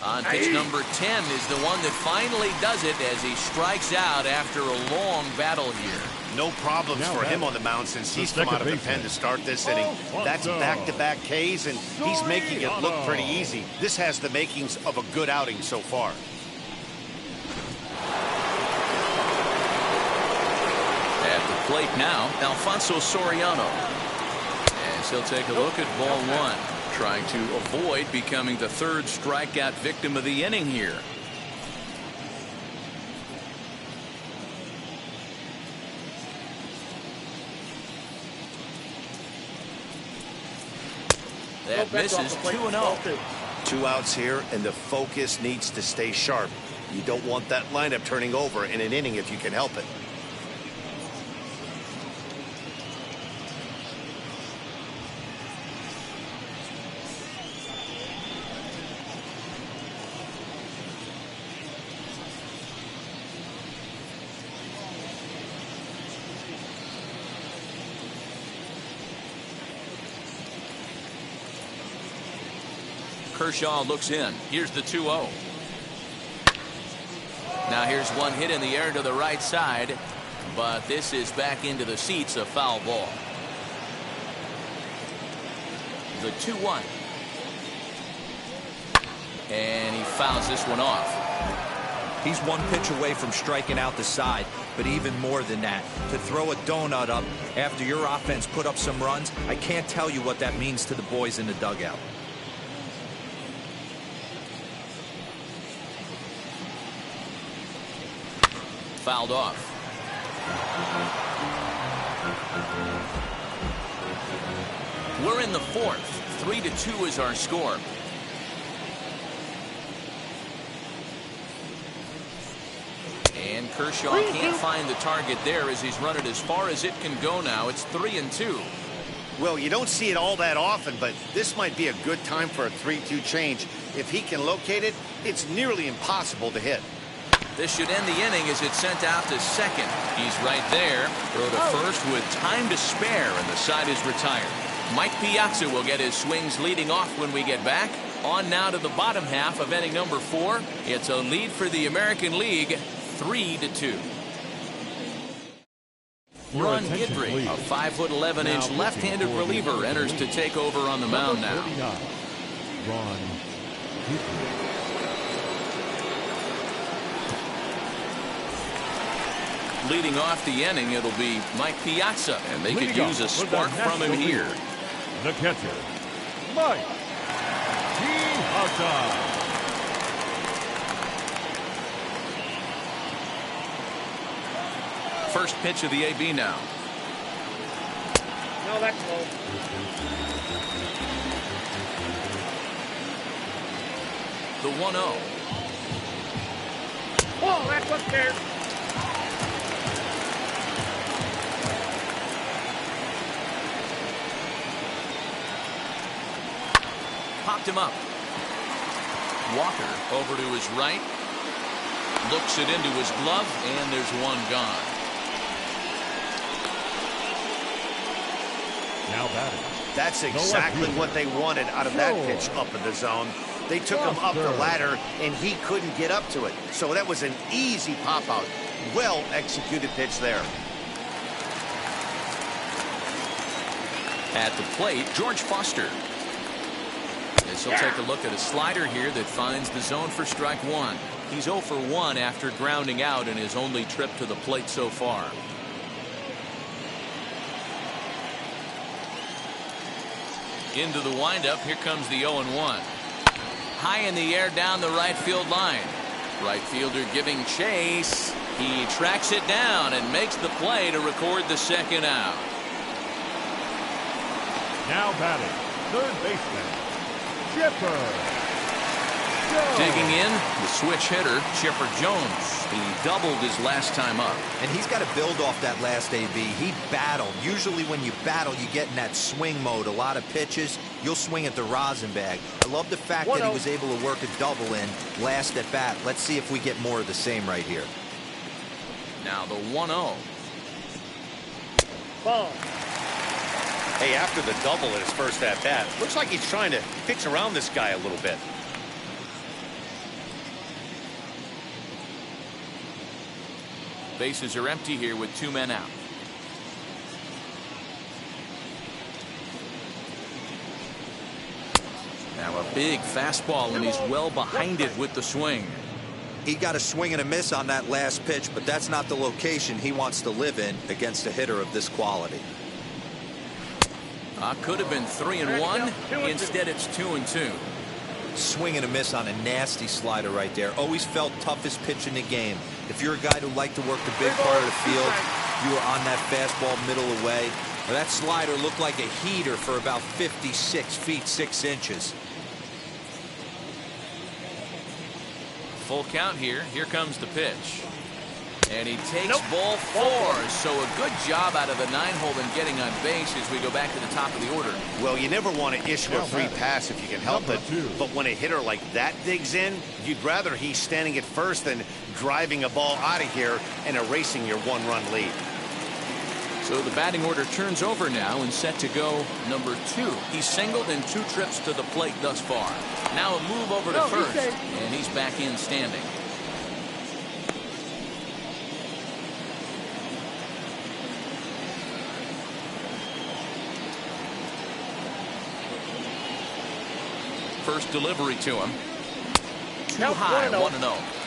On pitch number 10 is the one that finally does it as he strikes out after a long battle here. No problems for him on the mound since he's come out of the pen to start this inning. That's back-to-back Ks, and he's making it look pretty easy. This has the makings of a good outing so far. At the plate now, Alfonso Soriano. As he'll take a look at ball 1. Trying to avoid becoming the third strikeout victim of the inning here. That misses. 2-0. 2 outs here, and the focus needs to stay sharp. You don't want that lineup turning over in an inning if you can help it. Kershaw looks in. Here's the 2-0. Now here's one hit in the air to the right side, but this is back into the seats, a foul ball. The 2-1. And he fouls this one off. He's one pitch away from striking out the side, but even more than that, to throw a donut up after your offense put up some runs, I can't tell you what that means to the boys in the dugout. Fouled off. We're in the 4th. 3-2 is our score. And Kershaw can't find the target there as he's run it as far as it can go now. It's 3-2. Well, you don't see it all that often, but this might be a good time for a 3-2 change. If he can locate it, it's nearly impossible to hit. This should end the inning as it's sent out to second. He's right there. Throw to first with time to spare, and the side is retired. Mike Piazza will get his swings leading off when we get back. On now to the bottom half of inning number 4. It's a lead for the American League, 3-2. Ron Guidry, a 5'11" left-handed reliever, enters to take over on the mound now. Ron Guidry. Leading off the inning, it'll be Mike Piazza, and they could use a spark from him here. The catcher, Mike Piazza. First pitch of the AB now. No, that's low. The 1-0. Whoa, that's up there. Popped him up. Walker over to his right. Looks it into his glove, and there's one gone. Now batting. That's exactly what they wanted out of that pitch up in the zone. They took him up the ladder, and he couldn't get up to it. So that was an easy pop-out. Well-executed pitch there. At the plate, George Foster. As he'll take a look at a slider here that finds the zone for strike one. He's 0 for 1 after grounding out in his only trip to the plate so far. Into the windup, here comes the 0-1. High in the air down the right field line. Right fielder giving chase. He tracks it down and makes the play to record the second out. Now batting, third baseman, Chipper Jones. Digging in, the switch hitter, Chipper Jones. He doubled his last time up. And he's got to build off that last AB. He battled. Usually when you battle, you get in that swing mode. A lot of pitches, you'll swing at the rosin bag. I love the fact that he was able to work a double in last at bat. Let's see if we get more of the same right here. Now the 1-0. Ball. Hey, after the double in his first at-bat, looks like he's trying to pitch around this guy a little bit. Bases are empty here with 2 men out. Now a big fastball, and he's well behind it with the swing. He got a swing and a miss on that last pitch, but that's not the location he wants to live in against a hitter of this quality. Could have been 3-1. Instead, it's 2-2. Swing and a miss on a nasty slider right there. Always felt toughest pitch in the game. If you're a guy who liked to work the big part of the field, you were on that fastball middle away. Well, that slider looked like a heater for about 56 feet 6 inches. Full count here. Here comes the pitch. And he takes ball 4. So a good job out of the 9-hole in getting on base as we go back to the top of the order. Well, you never want to issue a free pass if you can help it. But when a hitter like that digs in, you'd rather he's standing at first than driving a ball out of here and erasing your 1-run lead. So the batting order turns over now and set to go number 2. He's singled in 2 trips to the plate thus far. Now a move over to first, and he's back in standing. First delivery to him. Too high, 1-0.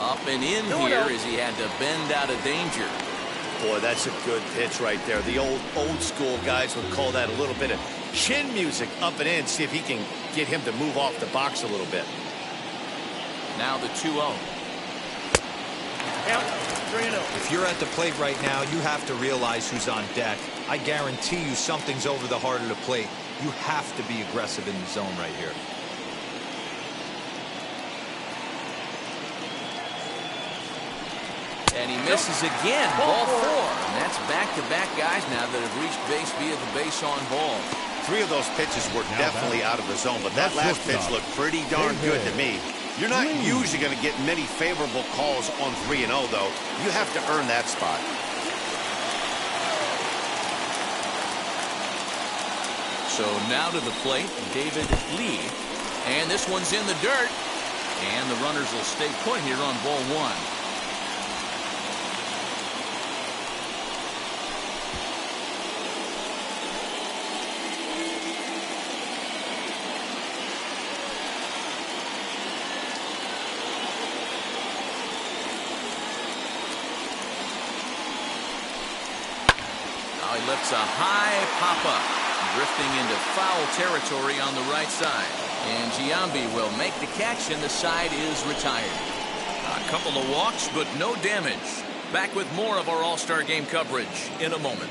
Up and in here as he had to bend out of danger. Boy, that's a good pitch right there. The old school guys would call that a little bit of chin music up and in. See if he can get him to move off the box a little bit. Now the 2-0. Yep, 3-0. If you're at the plate right now, you have to realize who's on deck. I guarantee you something's over the heart of the plate. You have to be aggressive in the zone right here. And he misses again. Ball 4. And that's back-to-back guys now that have reached base via the base on ball. 3 of those pitches were definitely out of the zone, but that last pitch looked pretty darn good to me. You're not usually going to get many favorable calls on 3-0, though. You have to earn that spot. So now to the plate, David Lee. And this one's in the dirt. And the runners will stay put here on ball 1. Now he lifts a high pop-up, drifting into foul territory on the right side. And Giambi will make the catch, and the side is retired. A couple of walks, but no damage. Back with more of our All-Star Game coverage in a moment.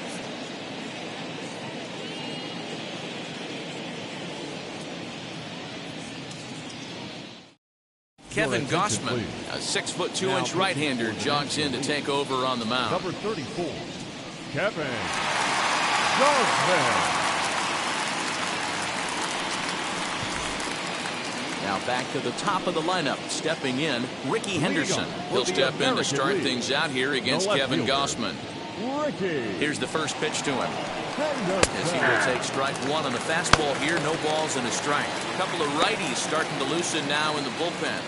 Kevin Gossman, a 6'2" right-hander, jogs in to take over on the mound. Number 34, Kevin Gossman. Now back to the top of the lineup, stepping in, Ricky Henderson. He'll step in to start things out here against Kevin Gossman. Here's the first pitch to him. As he will take strike one on the fastball here, no balls and a strike. A couple of righties starting to loosen now in the bullpen.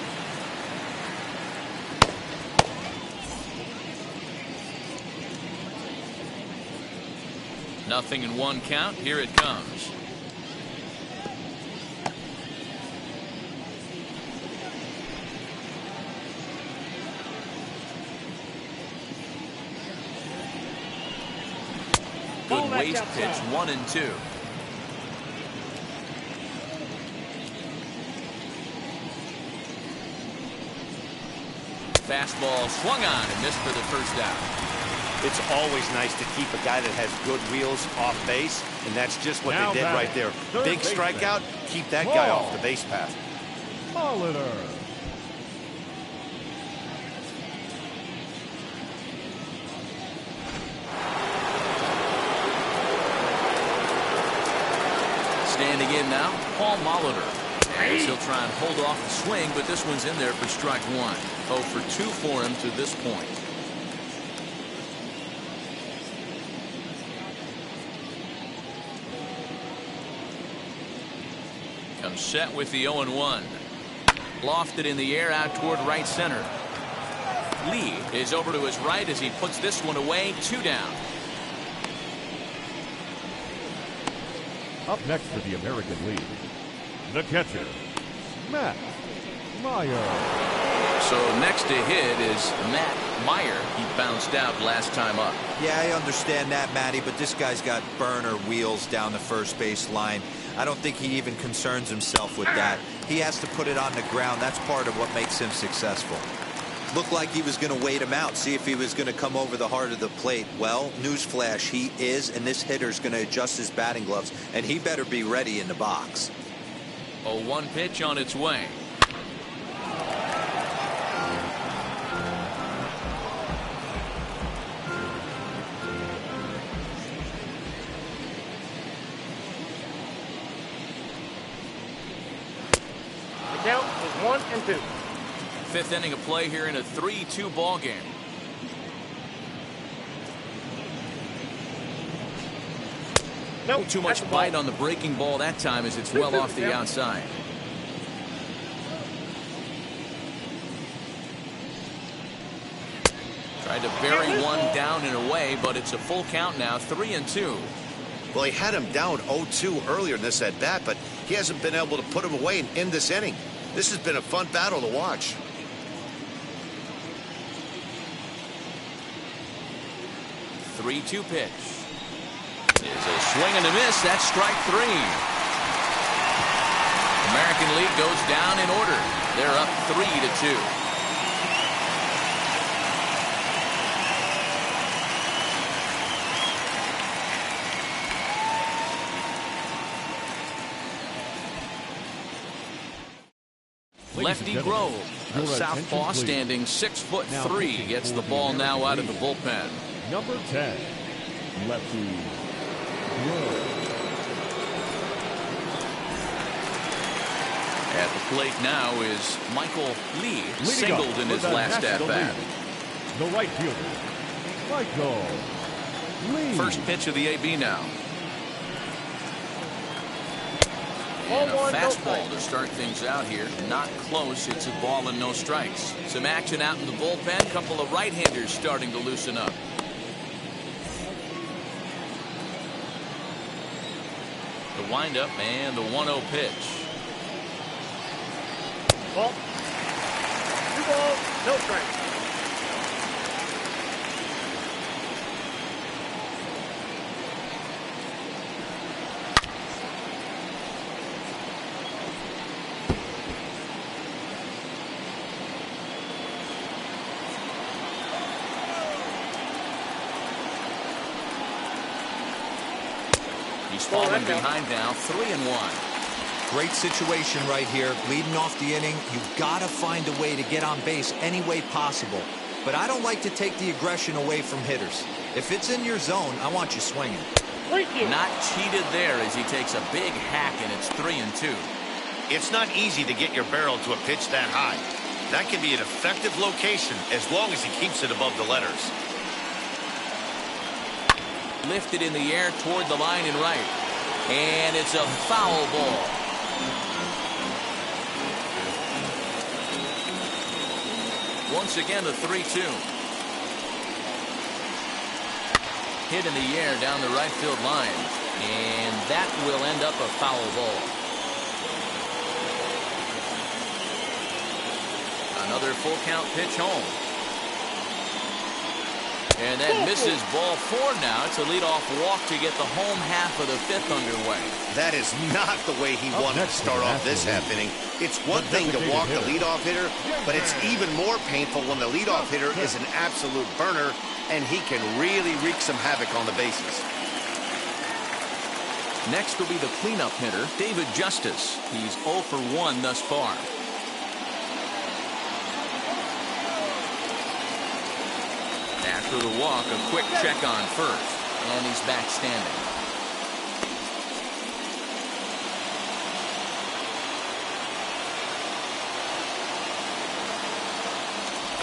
Nothing in one count. Here it comes. Good waist pitch, 1-2. Fastball swung on and missed for the first out. It's always nice to keep a guy that has good wheels off base, and that's just what they did right there. Big strikeout, keep that guy off the base path. Molitor. Standing in now, Paul Molitor. As he'll try and hold off the swing, but this one's in there for strike one. 0 for 2 for him to this point. Comes set with the 0-1. Lofted in the air out toward right center. Lee is over to his right as he puts this one away. 2 down. Up next for the American League, the catcher, Matt Meyer. So next to hit is Matt Meyer. He bounced out last time up. Yeah, I understand that, Matty, but this guy's got burner wheels down the first base line. I don't think he even concerns himself with that. He has to put it on the ground. That's part of what makes him successful. Looked like he was going to wait him out, see if he was going to come over the heart of the plate. Well, newsflash, he is, and this hitter's going to adjust his batting gloves, and he better be ready in the box. 0-1 pitch on its way. The count is 1-2. Fifth inning of play here in a 3-2 ball game. Nope, Too much bite on the breaking ball that time as it's well off the outside. Tried to bury one down and away, but it's a full count now, 3-2. Well, he had him down 0-2 earlier in this at bat, but he hasn't been able to put him away and end this inning. This has been a fun battle to watch. 3-2 pitch. Is a swing and a miss. That's strike 3. American League goes down in order. They're up 3-2. Lefty Grove, a southpaw standing 6'3", gets the ball now out of the bullpen. Number 10, Lefty Grove. At the plate now is Michael Lee, singled in his last at-bat. The right fielder, Michael Lee. First pitch of the AB now. And a fastball to start things out here. Not close. It's a ball and no strikes. Some action out in the bullpen. Couple of right-handers starting to loosen up. The windup and the 1-0 pitch. Ball. 2 balls, no strikes. He's fallen behind now, 3-1. Great situation right here. Leading off the inning, you've got to find a way to get on base any way possible. But I don't like to take the aggression away from hitters. If it's in your zone, I want you swinging. Not cheated there as he takes a big hack, and it's 3-2. It's not easy to get your barrel to a pitch that high. That can be an effective location as long as he keeps it above the letters. Lifted in the air toward the line and right. And it's a foul ball. Once again, a 3-2. Hit in the air down the right field line. And that will end up a foul ball. Another full count pitch home. And that misses ball 4 now. It's a leadoff walk to get the home half of the 5th underway. That is not the way he wanted to start off this half inning. It's one thing to walk the leadoff hitter, but it's even more painful when the leadoff hitter is an absolute burner, and he can really wreak some havoc on the bases. Next will be the cleanup hitter, David Justice. He's 0 for 1 thus far. After the walk, a quick check on first, and he's back standing.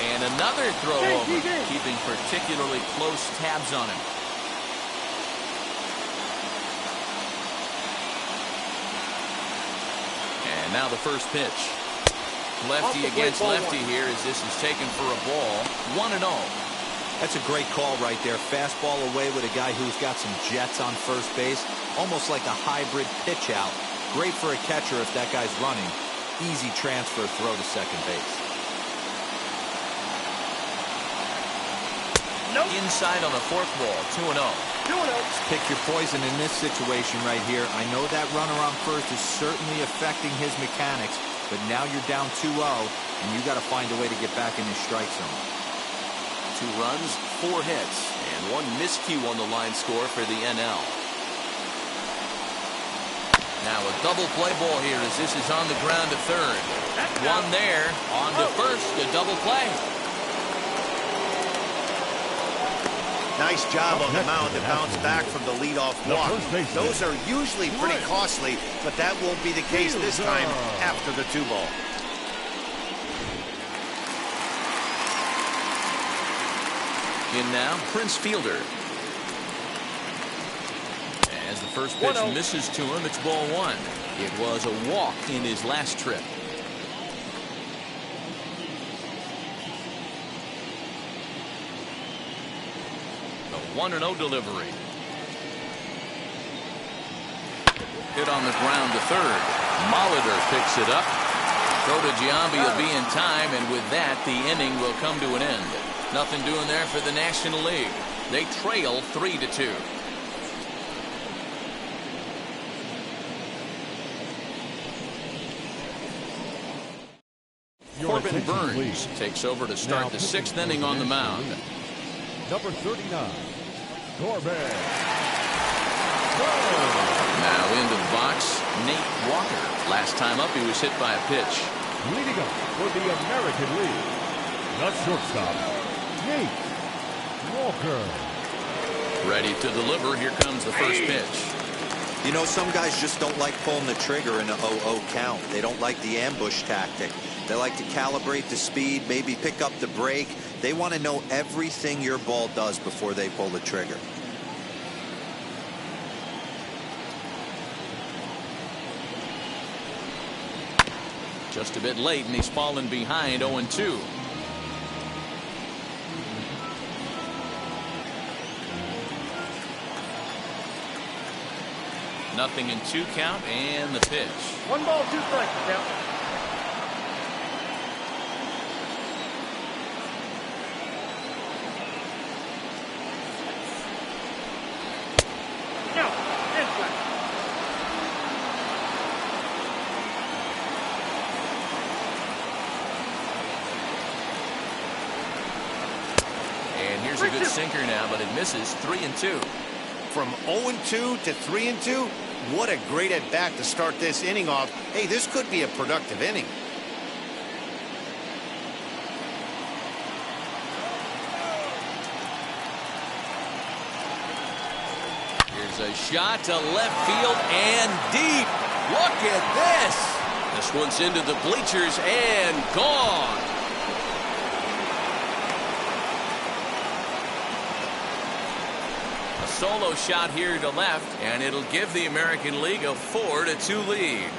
And another throw over, keeping particularly close tabs on him. And now the first pitch. Lefty against lefty here as this is taken for a ball. 1-0. That's a great call right there. Fastball away with a guy who's got some jets on first base. Almost like a hybrid pitch out. Great for a catcher if that guy's running. Easy transfer throw to second base. Inside on the 4th ball, 2-0. Pick your poison in this situation right here. I know that runner on first is certainly affecting his mechanics, but now you're down 2-0, and you got to find a way to get back in his strike zone. 2 runs, 4 hits, and 1 miscue on the line score for the NL. Now a double play ball here as this is on the ground to third. 1 there, on to first, a double play. Nice job on the mound to bounce back from the leadoff walk. Those are usually pretty costly, but that won't be the case this time after the 2-ball. In now, Prince Fielder. As the first pitch misses to him, it's ball 1. It was a walk in his last trip. The 1-0 delivery. Hit on the ground to third. Molitor picks it up. Throw to Giambi will be in time, and with that, the inning will come to an end. Nothing doing there for the National League. They trail 3-2. Corbin Burns takes over to start the 6th inning on the mound. Number 39, Corbin. Now into the box, Nate Walker. Last time up, he was hit by a pitch. Leading up for the American League, the shortstop, Nate Walker. Ready to deliver. Here comes the first pitch. You know, some guys just don't like pulling the trigger in a 0-0 count. They don't like the ambush tactic. They like to calibrate the speed, maybe pick up the brake. They want to know everything your ball does before they pull the trigger. Just a bit late, and he's fallen behind 0-2. Nothing in 2 count, and the pitch. 1 ball, 2 strikes count. Now, inside. And here's a good sinker now, but it misses. 3-2. from 0-2 to 3-2. What a great at-bat to start this inning off. Hey, this could be a productive inning. Here's a shot to left field and deep. Look at this. This one's into the bleachers and gone. A solo shot here to left, and it'll give the American League a 4-2 lead.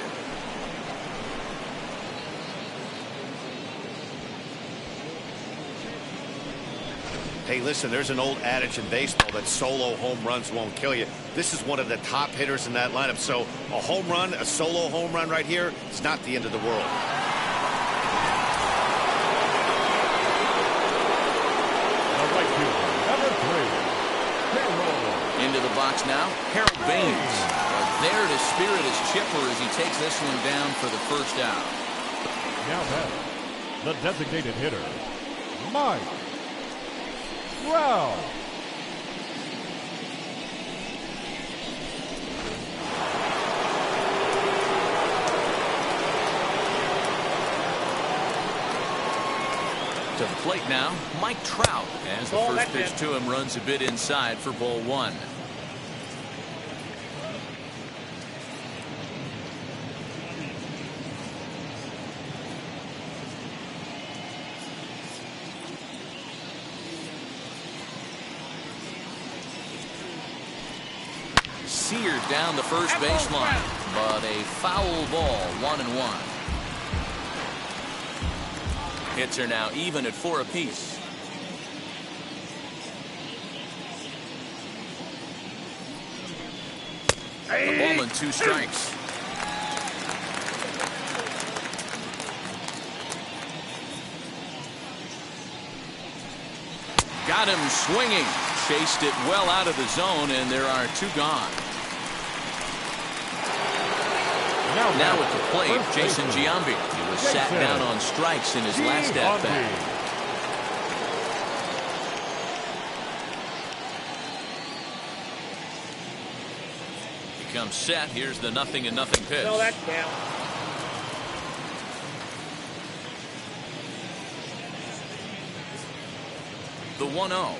Hey, listen, there's an old adage in baseball that solo home runs won't kill you. This is one of the top hitters in that lineup. So a home run, a solo home run right here, it's not the end of the world. The right fielder, number 3, Harold. Into the box now, Harold Baines. There to spirit his chipper as he takes this one down for the first out. Now that the designated hitter, Mike Trout. To the plate now, Mike Trout, as the first pitch to him runs a bit inside for ball 1. Seared down the first baseline, but a foul ball, 1-1. Hits are now even at 4 apiece. A ball and 2 strikes. Got him swinging. Chased it well out of the zone, and there are 2 gone. Now at the plate, Jason Giambi. He was sat down on strikes in his last at-bat. He comes set. Here's the 0-0 pitch. No, that's down. The 1-0.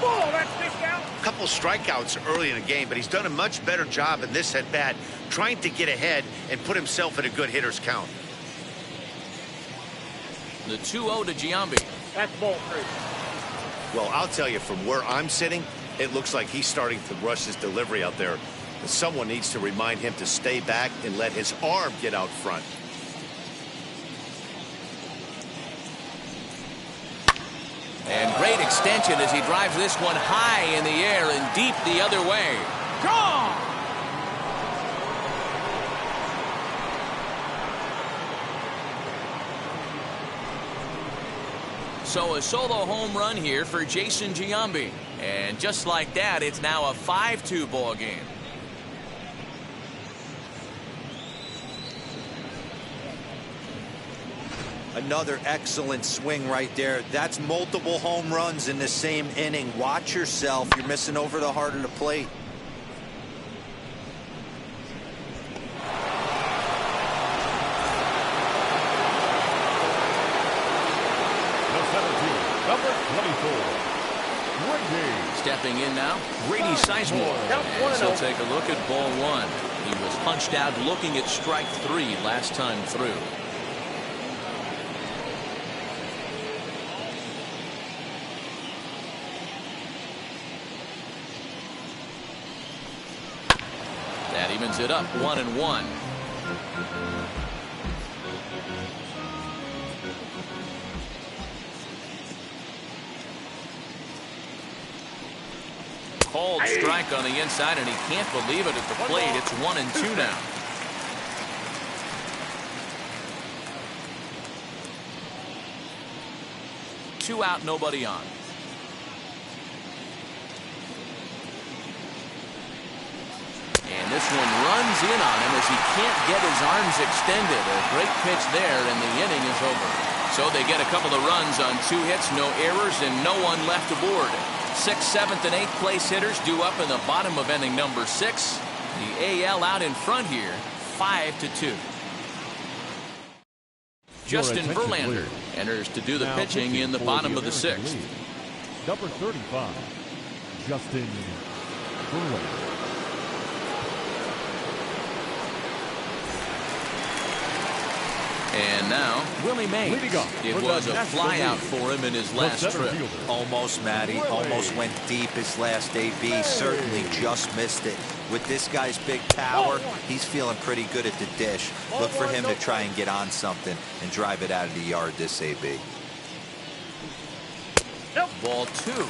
Oh, that's pitched out. A couple strikeouts early in the game, but he's done a much better job in this at-bat trying to get ahead and put himself in a good hitter's count. The 2-0 to Giambi. That's ball 3. Well, I'll tell you, from where I'm sitting, it looks like he's starting to rush his delivery out there. But someone needs to remind him to stay back and let his arm get out front. And great extension as he drives this one high in the air and deep the other way. Gone! So a solo home run here for Jason Giambi. And just like that, it's now a 5-2 ball game. Another excellent swing right there. That's multiple home runs in the same inning. Watch yourself. You're missing over the heart of the plate. The center field, number 24, Grady. Stepping in now, Grady Sizemore. And he'll take a look at ball 1. He was punched out looking at strike 3 last time through. That evens it up, 1-1. Called strike on the inside, and he can't believe it at the plate. It's 1-2 now. Two out, nobody on. And this one runs in on him as he can't get his arms extended. A great pitch there, and the inning is over. So they get a couple of runs on 2 hits, no errors, and no one left aboard. 6th, 7th, and 8th place hitters due up in the bottom of inning number 6. The AL out in front here, 5-2. Justin Verlander enters to do the Now pitching in the bottom of the American 6th. League, number 35, Justin Verlander. And now, Willie Mays. Leading off It for the was a National flyout League, for him in his the last center trip. fielder, Almost, Matty. Almost went deep his last AB. Certainly just missed it. With this guy's big power, he's feeling pretty good at the dish. Look for him to try and get on something and drive it out of the yard this AB. Ball 2.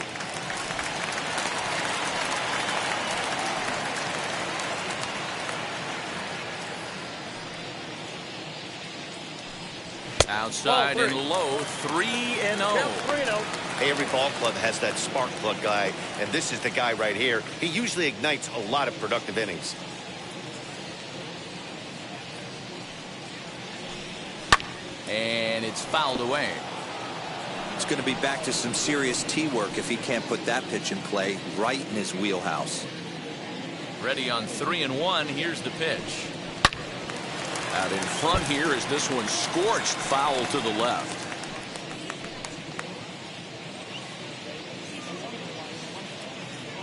Outside and low, 3-0. Hey, every ball club has that spark plug guy, and this is the guy right here. He usually ignites a lot of productive innings. And it's fouled away. It's going to be back to some serious tee work if he can't put that pitch in play right in his wheelhouse. Ready on 3-1. Here's the pitch. Out in front here is this one scorched foul to the left.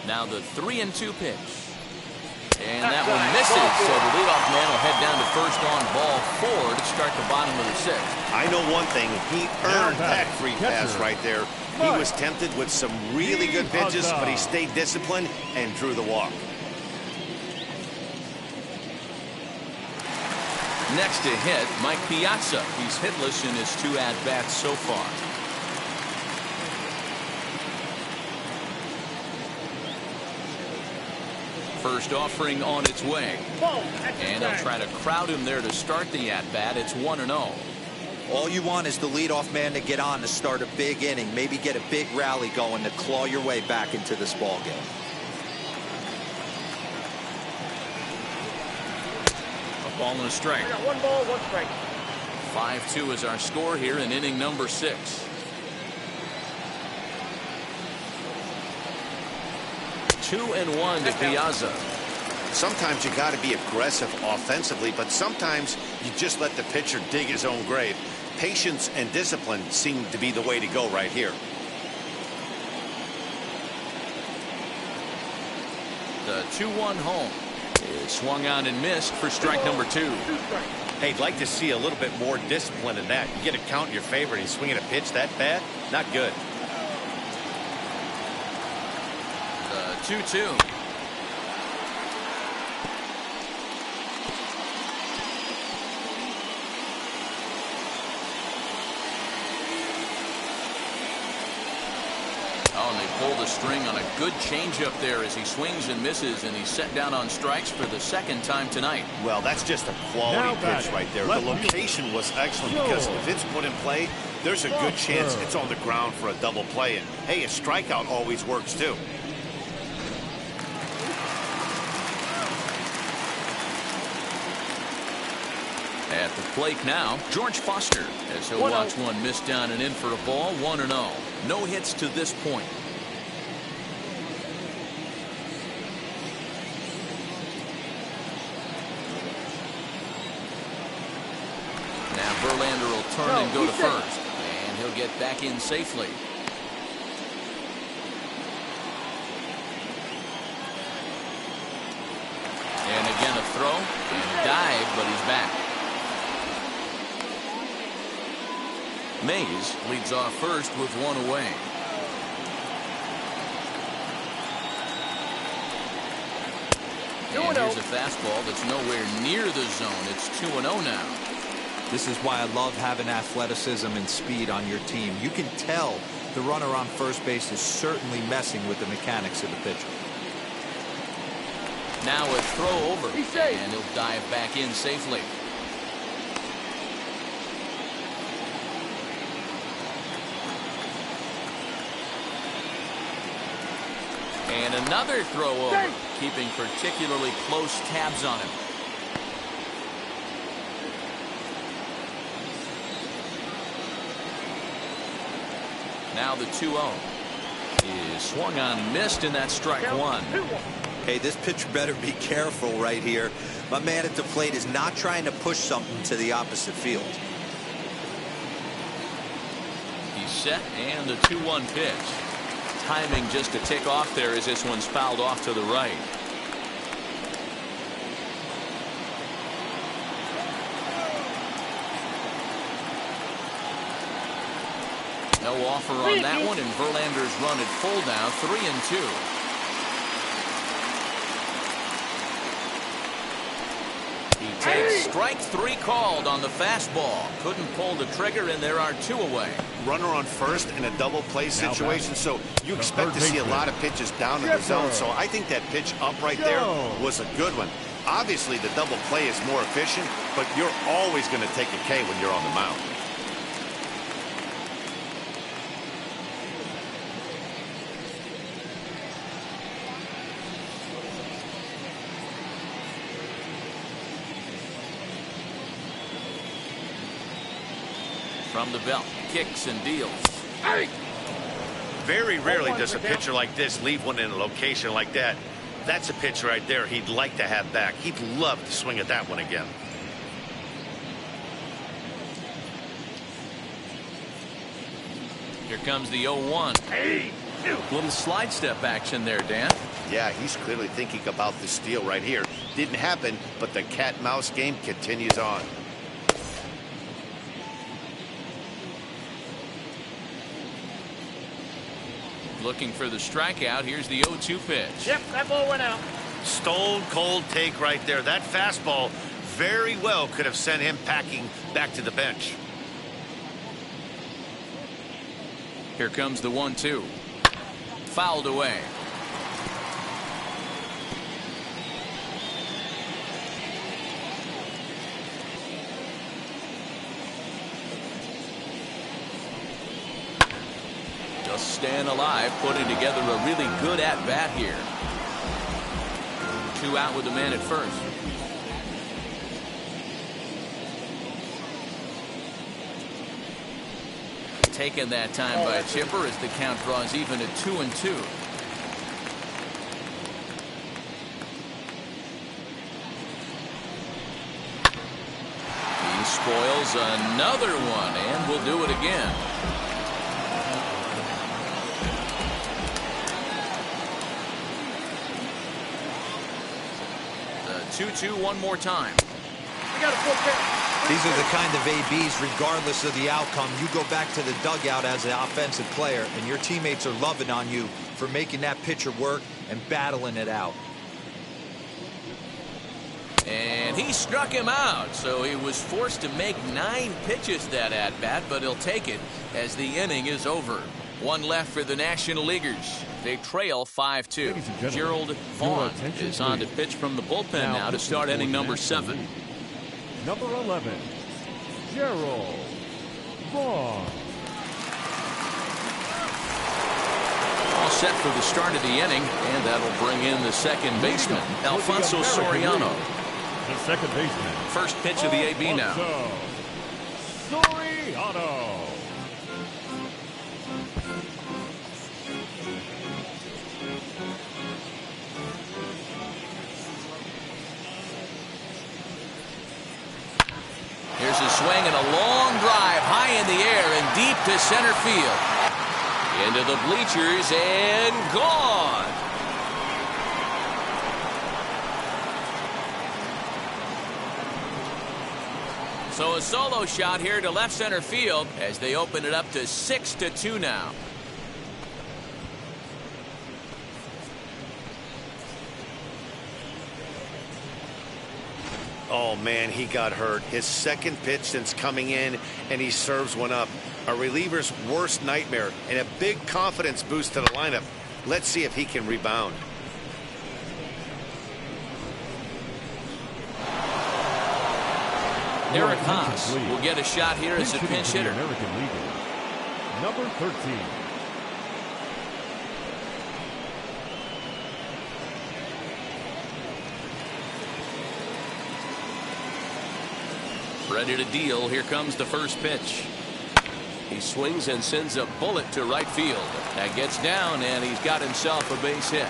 Now the 3-2 pitch. And that one misses, so the leadoff man will head down to first on ball 4 to start the bottom of the 6th. I know one thing. He earned that free pass right there. He was tempted with some really good pitches, but he stayed disciplined and drew the walk. Next to hit, Mike Piazza. He's hitless in his 2 at-bats so far. First offering on its way. And they'll try to crowd him there to start the at-bat. It's 1-0. All you want is the leadoff man to get on to start a big inning, maybe get a big rally going to claw your way back into this ball game. A ball and a strike. 1 ball, 1 strike. 5-2 is our score here in inning number 6. 2-1 to Piazza. Sometimes you got to be aggressive offensively, but sometimes you just let the pitcher dig his own grave. Patience and discipline seem to be the way to go right here. The 2-1 home is swung on and missed for strike number 2. Hey, I'd like to see a little bit more discipline in that. You get a count in your favor and he's swinging a pitch that bad? Not good. The 2-2. Oh, and they pull the string on a good changeup there as he swings and misses, and he's set down on strikes for the 2nd time tonight. Well, that's just a quality pitch right there. The location was excellent because if it's put in play, there's a good chance it's on the ground for a double play. And, hey, a strikeout always works, too. At the plate now, George Foster, as he'll watch one miss down and in for a ball, 1-0. No hits to this point. Now Verlander will turn and go to first, and he'll get back in safely. And again a throw and dive, but he's back. Mays leads off first with 1 away. And here's a fastball that's nowhere near the zone. It's 2-0 now. This is why I love having athleticism and speed on your team. You can tell the runner on first base is certainly messing with the mechanics of the pitcher. Now a throw over, and he'll dive back in safely. And another throw over, keeping particularly close tabs on him. Now the 2-0. Is swung on, missed, and that's strike one. Hey, this pitcher better be careful right here. My man at the plate is not trying to push something to the opposite field. He's set, and the 2-1 pitch. Timing just a tick off there as this one's fouled off to the right. No offer on that one, and Verlander's run at full now, 3-2. He takes strike 3 called on the fastball. Couldn't pull the trigger, and there are 2 away. Runner on first in a double play situation, so you expect to see a lot of pitches down in the zone. So I think that pitch up right there was a good one. Obviously, the double play is more efficient, but you're always going to take a K when you're on the mound. From the belt, kicks and deals. Very rarely does a pitcher like this leave one in a location like that. That's a pitch right there he'd like to have back. He'd love to swing at that one again. Here comes the 0-1. Little slide step action there, Dan. Yeah, he's clearly thinking about the steal right here. Didn't happen, but the cat-mouse game continues on. Looking for the strikeout. Here's the 0-2 pitch. Yep, that ball went out. Stone cold take right there. That fastball very well could have sent him packing back to the bench. Here comes the 1-2. Fouled away. Just staying alive, putting together a really good at-bat here. 2 out with the man at first. Taken that time by Chipper as the count draws even at 2-2. He spoils another one and will do it again. The 2-2 one more time. We got a full count. These are the kind of ABs, regardless of the outcome, you go back to the dugout as an offensive player, and your teammates are loving on you for making that pitcher work and battling it out. And he struck him out, so he was forced to make 9 pitches that at-bat, but he'll take it as the inning is over. 1 left for the National Leaguers. They trail 5-2. Gerald Vaughn is on to pitch from the bullpen now to start inning number 7. Number 11, Gerald Vaughn. All set for the start of the inning, and that'll bring in the second baseman, Alfonso Soriano. The second baseman. First pitch of the AB now. Soriano. Here's a swing and a long drive high in the air and deep to center field. Into the bleachers and gone. So a solo shot here to left center field as they open it up to 6-2 now. Oh, man, he got hurt. His second pitch since coming in, and he serves one up. A reliever's worst nightmare and a big confidence boost to the lineup. Let's see if he can rebound. Eric Haas will get a shot here as a pinch hitter. American League. Number 13. Ready to deal. Here comes the first pitch. He swings and sends a bullet to right field. That gets down, and he's got himself a base hit.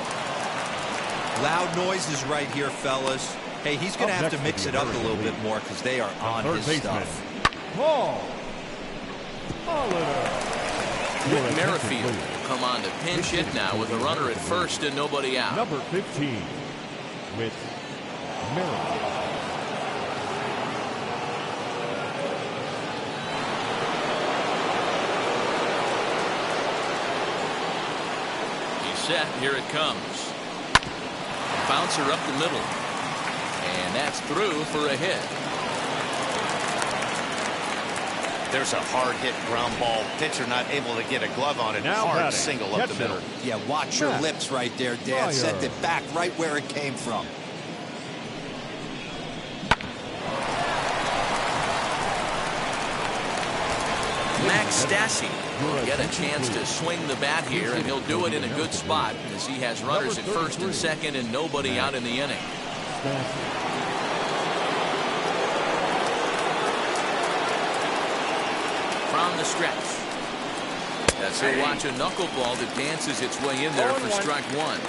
Loud noises right here, fellas. Hey, he's going to have to mix it up a little bit more because they are on his stuff. Paul Hollander. Whit Merrifield will come on to pinch hit now with a runner at first and nobody out. Number 15, Whit Merrifield. He's set. Here it comes. Bouncer up the middle. And that's through for a hit. There's a hard hit ground ball. Pitcher not able to get a glove on it. Now Hard batting. single up the middle. Yeah, watch your lips right there, Dan. Sent it back right where it came from. Max Stassi will get a chance to swing the bat here, and he'll do it in a good spot as he has runners at first and second and nobody out in the inning. From the stretch. As he'll watch a knuckleball that dances its way in there for strike one.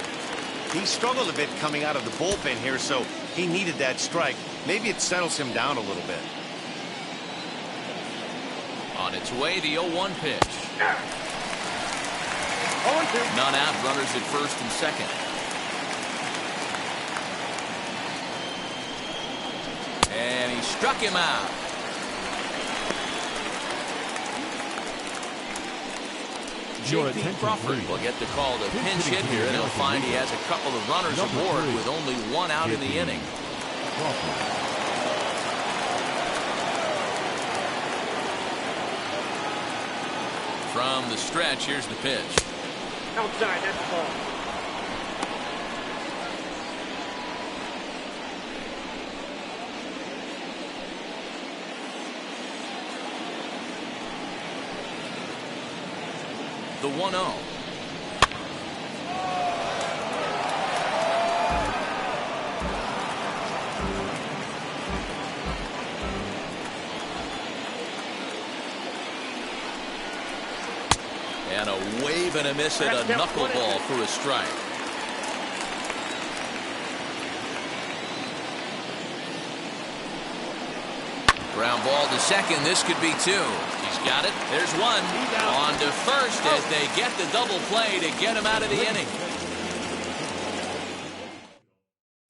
He struggled a bit coming out of the bullpen here, so he needed that strike. Maybe it settles him down a little bit. On its way, the 0-1 pitch. 0-2. None out, runners at first and second. And he struck him out. J.P. Crawford will get the call to pinch hit here, and he'll find he has a couple of runners aboard with only one out in the inning. From the stretch, here's the pitch. Outside, that's the ball. The 1-0. And a wave and a miss at a knuckleball for a strike. Ground ball to second. This could be two. He's got it. There's one. On to first as they get the double play to get him out of the inning.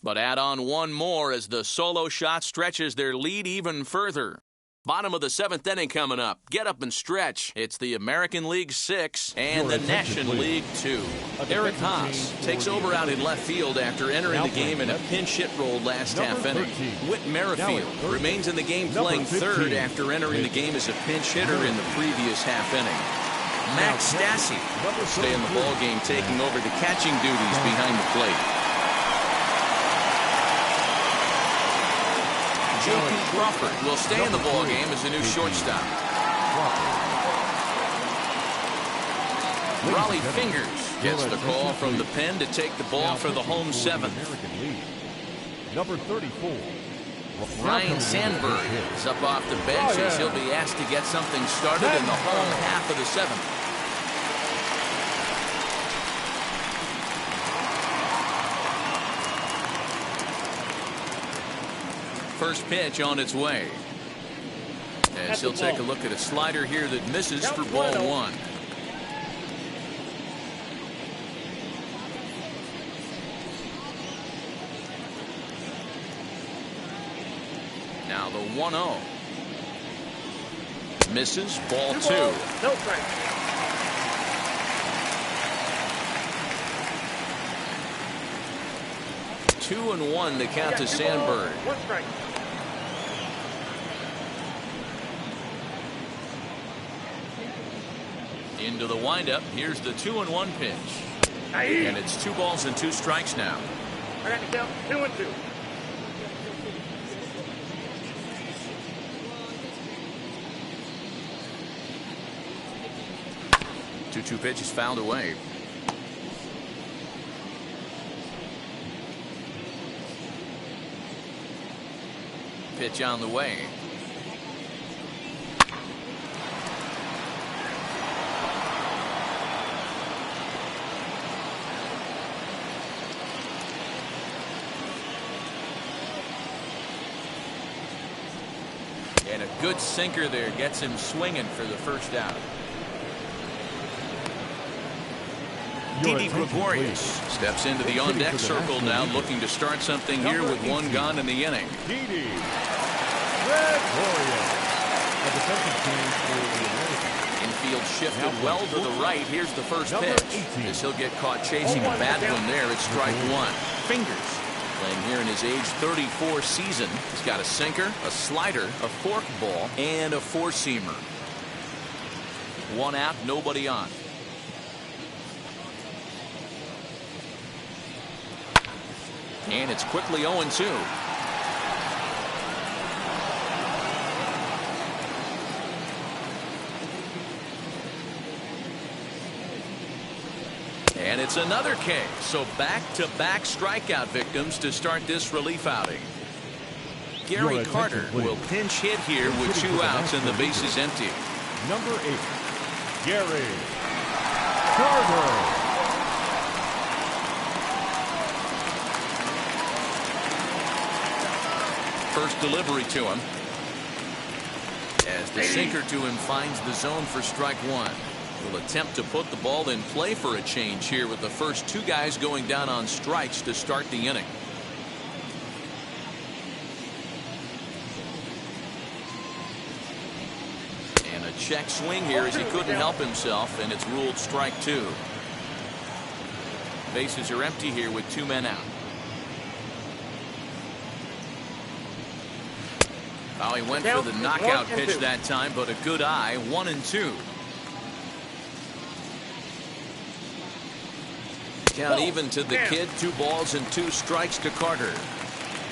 But add on one more as the solo shot stretches their lead even further. Bottom of the seventh inning coming up. Get up and stretch. It's the American League 6 and the National League 2. Eric Haas takes over out in left field after entering the game in a pinch hit role last half inning. Whit Merrifield remains in the game playing third after entering the game as a pinch hitter in the previous half inning. Max Stassi will stay in the ball game, taking over the catching duties behind the plate. J.P. Crawford will stay in the ball game as a new shortstop. Raleigh Fingers gets the call from the pen to take the ball for the home seventh. Number 34. Ryan Sandberg is up off the bench as he'll be asked to get something started in the home half of the seventh. First pitch on its way. As he'll take a look at a slider here that misses for ball one. Now the 1-0. Misses, ball two. No strike. Two and one to count to Sandberg. One strike. Into the windup. Here's the 2-1 pitch. And it's 2 balls and 2 strikes now. I got the count 2-2. Two pitches fouled away. Pitch on the way. And a good sinker there gets him swinging for the first out. Didi Gregorius steps into the on-deck circle now, looking to start something here with one gone in the inning. Didi Gregorius, a defensive change for the Americans. Infield shifted well to the right. Here's the first pitch. As he'll get caught chasing a bad one there. It's strike one. Fingers. Playing here in his age 34 season. He's got a sinker, a slider, a forkball, and a four-seamer. One out, nobody on. And it's quickly 0-2. And it's another K. So back-to-back strikeout victims to start this relief outing. Gary Carter will pinch hit here with 2 outs and the base is empty. Number 8, Gary Carter. First delivery to him. As the sinker to him finds the zone for strike one. Will attempt to put the ball in play for a change here with the first 2 guys going down on strikes to start the inning. And a check swing here as he couldn't help himself, and it's ruled strike 2. Bases are empty here with 2 men out. Oh, he went for the knockout pitch that time, but a good eye. 1-2. Count even to the kid. 2 balls and 2 strikes to Carter.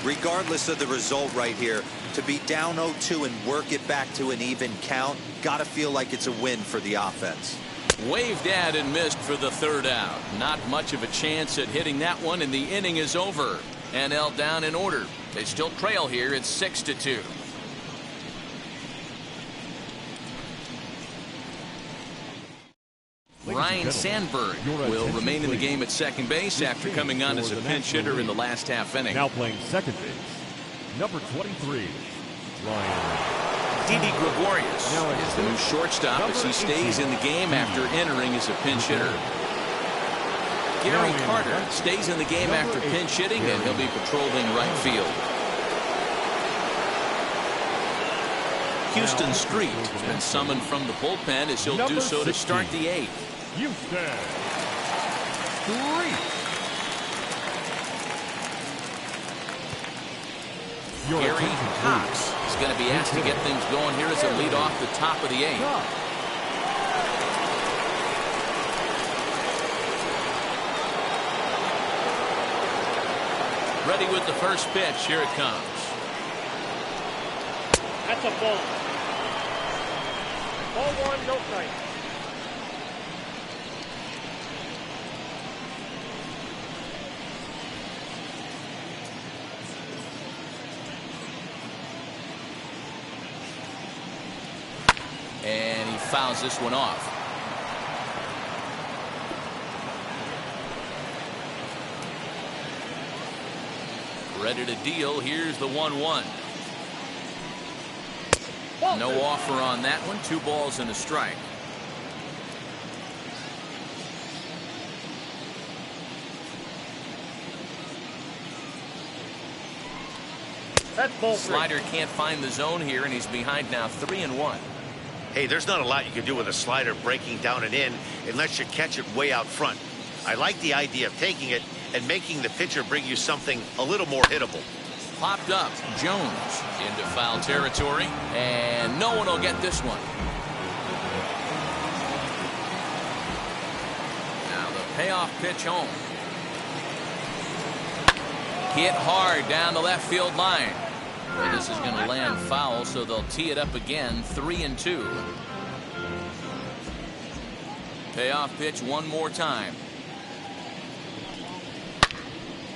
Regardless of the result right here, to be down 0-2 and work it back to an even count, gotta feel like it's a win for the offense. Waved at and missed for the 3rd out. Not much of a chance at hitting that one, and the inning is over. NL down in order. They still trail here. It's 6-2. Ryan Sandberg will remain in the game at second base after coming on as a pinch hitter in the last half inning. Now playing second base, number 23, Ryan. Didi Gregorius is the new shortstop as he stays in the game after entering as a pinch hitter. Gary Carter stays in the game after pinch hitting, and he'll be patrolling right field. Houston Street has been summoned from the bullpen as he'll do so to start the 8th. Houston Street. Gary Cox is going to be asked to get things going here as a lead off the top of the 8th. Ready with the first pitch. Here it comes. That's a ball. Ball 1, no strike. And he fouls this one off. Ready to deal. Here's the 1-1. No offer on that one. 2 balls and a strike. That's ball 3. Slider can't find the zone here, and he's behind now 3-1. Hey, there's not a lot you can do with a slider breaking down and in unless you catch it way out front. I like the idea of taking it and making the pitcher bring you something a little more hittable. Popped up. Jones into foul territory, and no one will get this one. Now the payoff pitch home. Hit hard down the left field line. Well, this is going to land foul, so they'll tee it up again. 3-2. Payoff pitch one more time.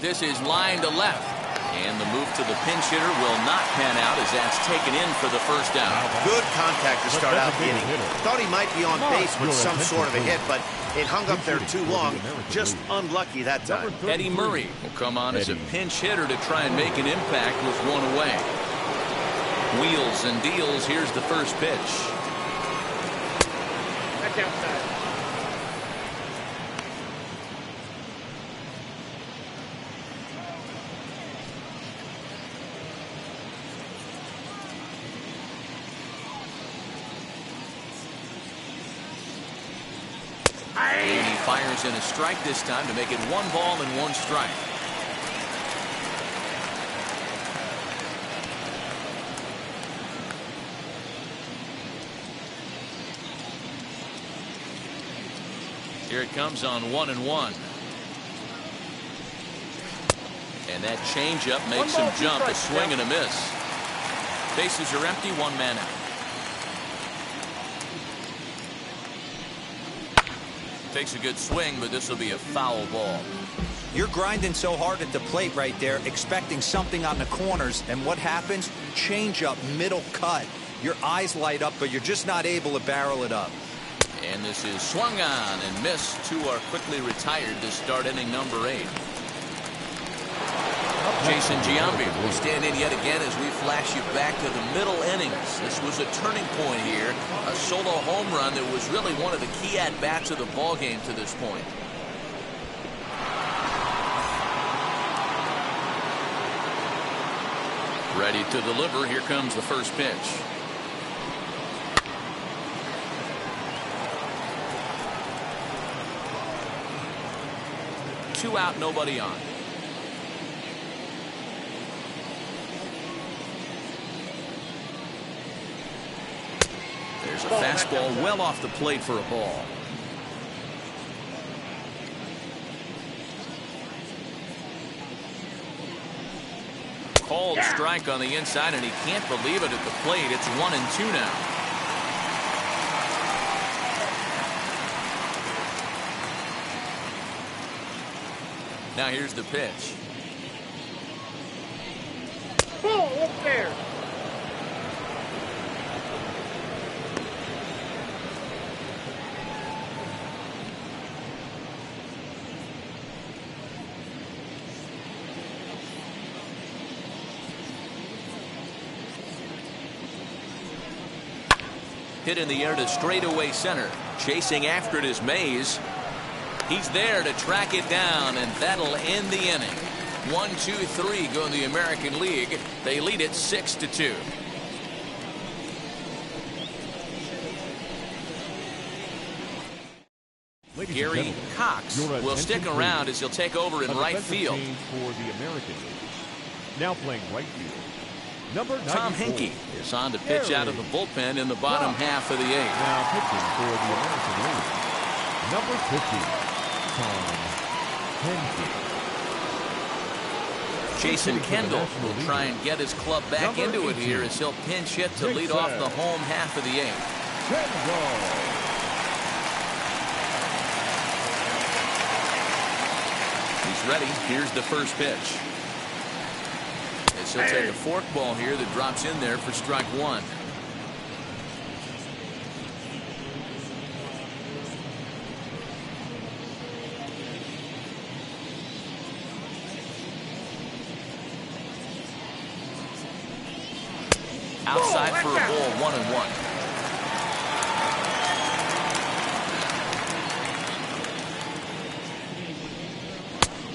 This is line to left. And the move to the pinch hitter will not pan out as that's taken in for the first out. Good contact to start out the inning. Thought he might be on base with some sort of a hit, but it hung up there too long. Just unlucky that time. Eddie Murray will come on as a pinch hitter to try and make an impact with one away. Wheels and deals. Here's the first pitch. That's outside. And he fires in a strike this time to make it 1 ball and 1 strike. Here it comes on 1-1. And that changeup makes him jump. A swing and a miss. Bases are empty, 1 man out. Takes a good swing, but this will be a foul ball. You're grinding so hard at the plate right there, expecting something on the corners, and what happens? Change up, middle cut. Your eyes light up, but you're just not able to barrel it up. And this is swung on and missed. 2 are quickly retired to start inning number 8. Jason Giambi will stand in yet again as we flash you back to the middle innings. This was a turning point here. A solo home run that was really one of the key at-bats of the ballgame to this point. Ready to deliver. Here comes the first pitch. Two out, nobody on. There's a fastball well off the plate for a ball. Called strike on the inside, and he can't believe it at the plate. It's 1-2 now. Now here's the pitch. Ball up there. Hit in the air to straightaway center. Chasing after it is Mays. He's there to track it down, and that'll end the inning. 1-2-3 go in the American League. They lead it 6-2. Gary Cox will stick around as he'll take over in right field. For the American League. Now playing right field. Number Tom 94. Henke is on to pitch out of the bullpen in the bottom half of the 8th. Now pitching for the American League. Number 50, Tom Henke. Jason Kendall will try and get his club back into it here as he'll pinch hit to lead off the home half of the 8th. Kendall. He's ready. Here's the first pitch. As he'll take a fork ball here that drops in there for strike 1. Outside for a ball, 1-1.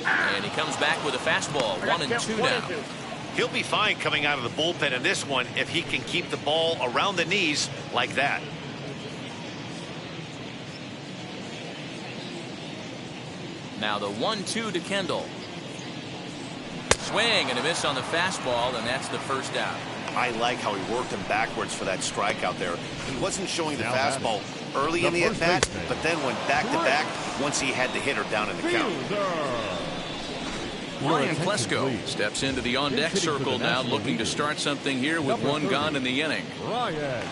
And he comes back with a fastball, 1-2 now. He'll be fine coming out of the bullpen in this one if he can keep the ball around the knees like that. Now the 1-2 to Kendall. Swing and a miss on the fastball, and that's the first out. I like how he worked him backwards for that strikeout there. He wasn't showing the fastball early in the at-bat, but then went back-to-back once he had the hitter down in the count. Ryan Plesko steps into the on-deck circle now, looking to start something here with 1 gone in the inning. Ryan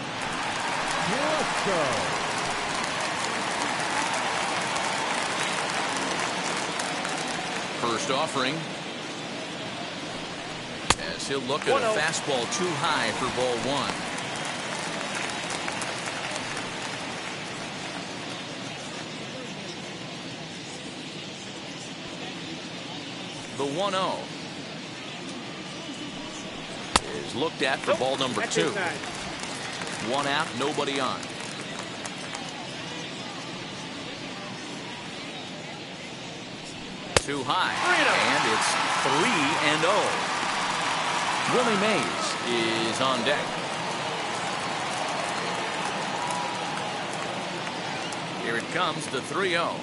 Plesko. First offering. As he'll look at a fastball too high for ball 1. The 1-0 is is looked at for ball number 2. 1 out, nobody on. Too high, and it's 3-0. Willie Mays is on deck. Here it comes, the 3-0.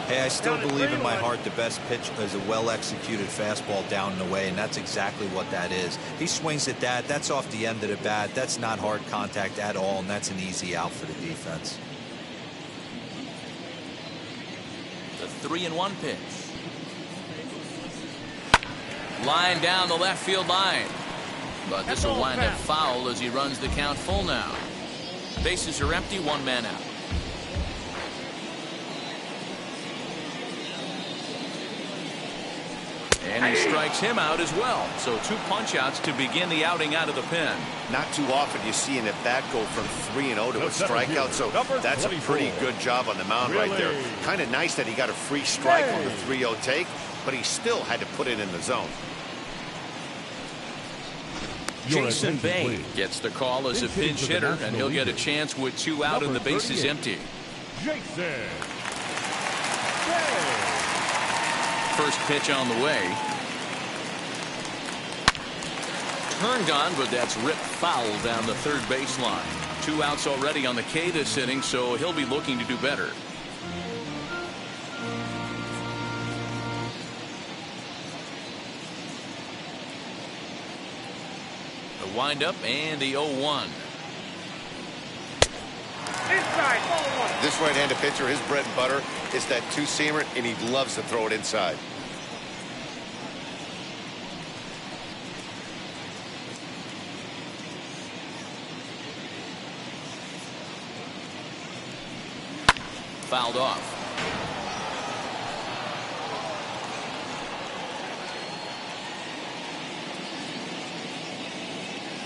Hey, I still believe in my heart the best pitch is a well-executed fastball down and away, and that's exactly what that is. He swings at that. That's off the end of the bat. That's not hard contact at all, and that's an easy out for the defense. The 3-1 pitch. Line down the left field line. But this will wind up foul as he runs the count full now. Bases are empty, 1 man out. And he strikes him out as well. So 2 punch-outs to begin the outing out of the pen. Not too often you see an at-bat go from 3-0 to a strikeout, so that's a pretty good job on the mound right there. Kind of nice that he got a free strike on the 3-0 take, but he still had to put it in the zone. Jason Bay gets the call as a pinch hitter, and he'll get a chance with 2 out and the bases empty. Jason. First pitch on the way. Turned on, but that's ripped foul down the third baseline. 2 outs already on the K this inning, so he'll be looking to do better. The windup and the 0-1. Inside, ball 1. This right-handed pitcher, his bread and butter is that 2-seamer, and he loves to throw it inside. Fouled off.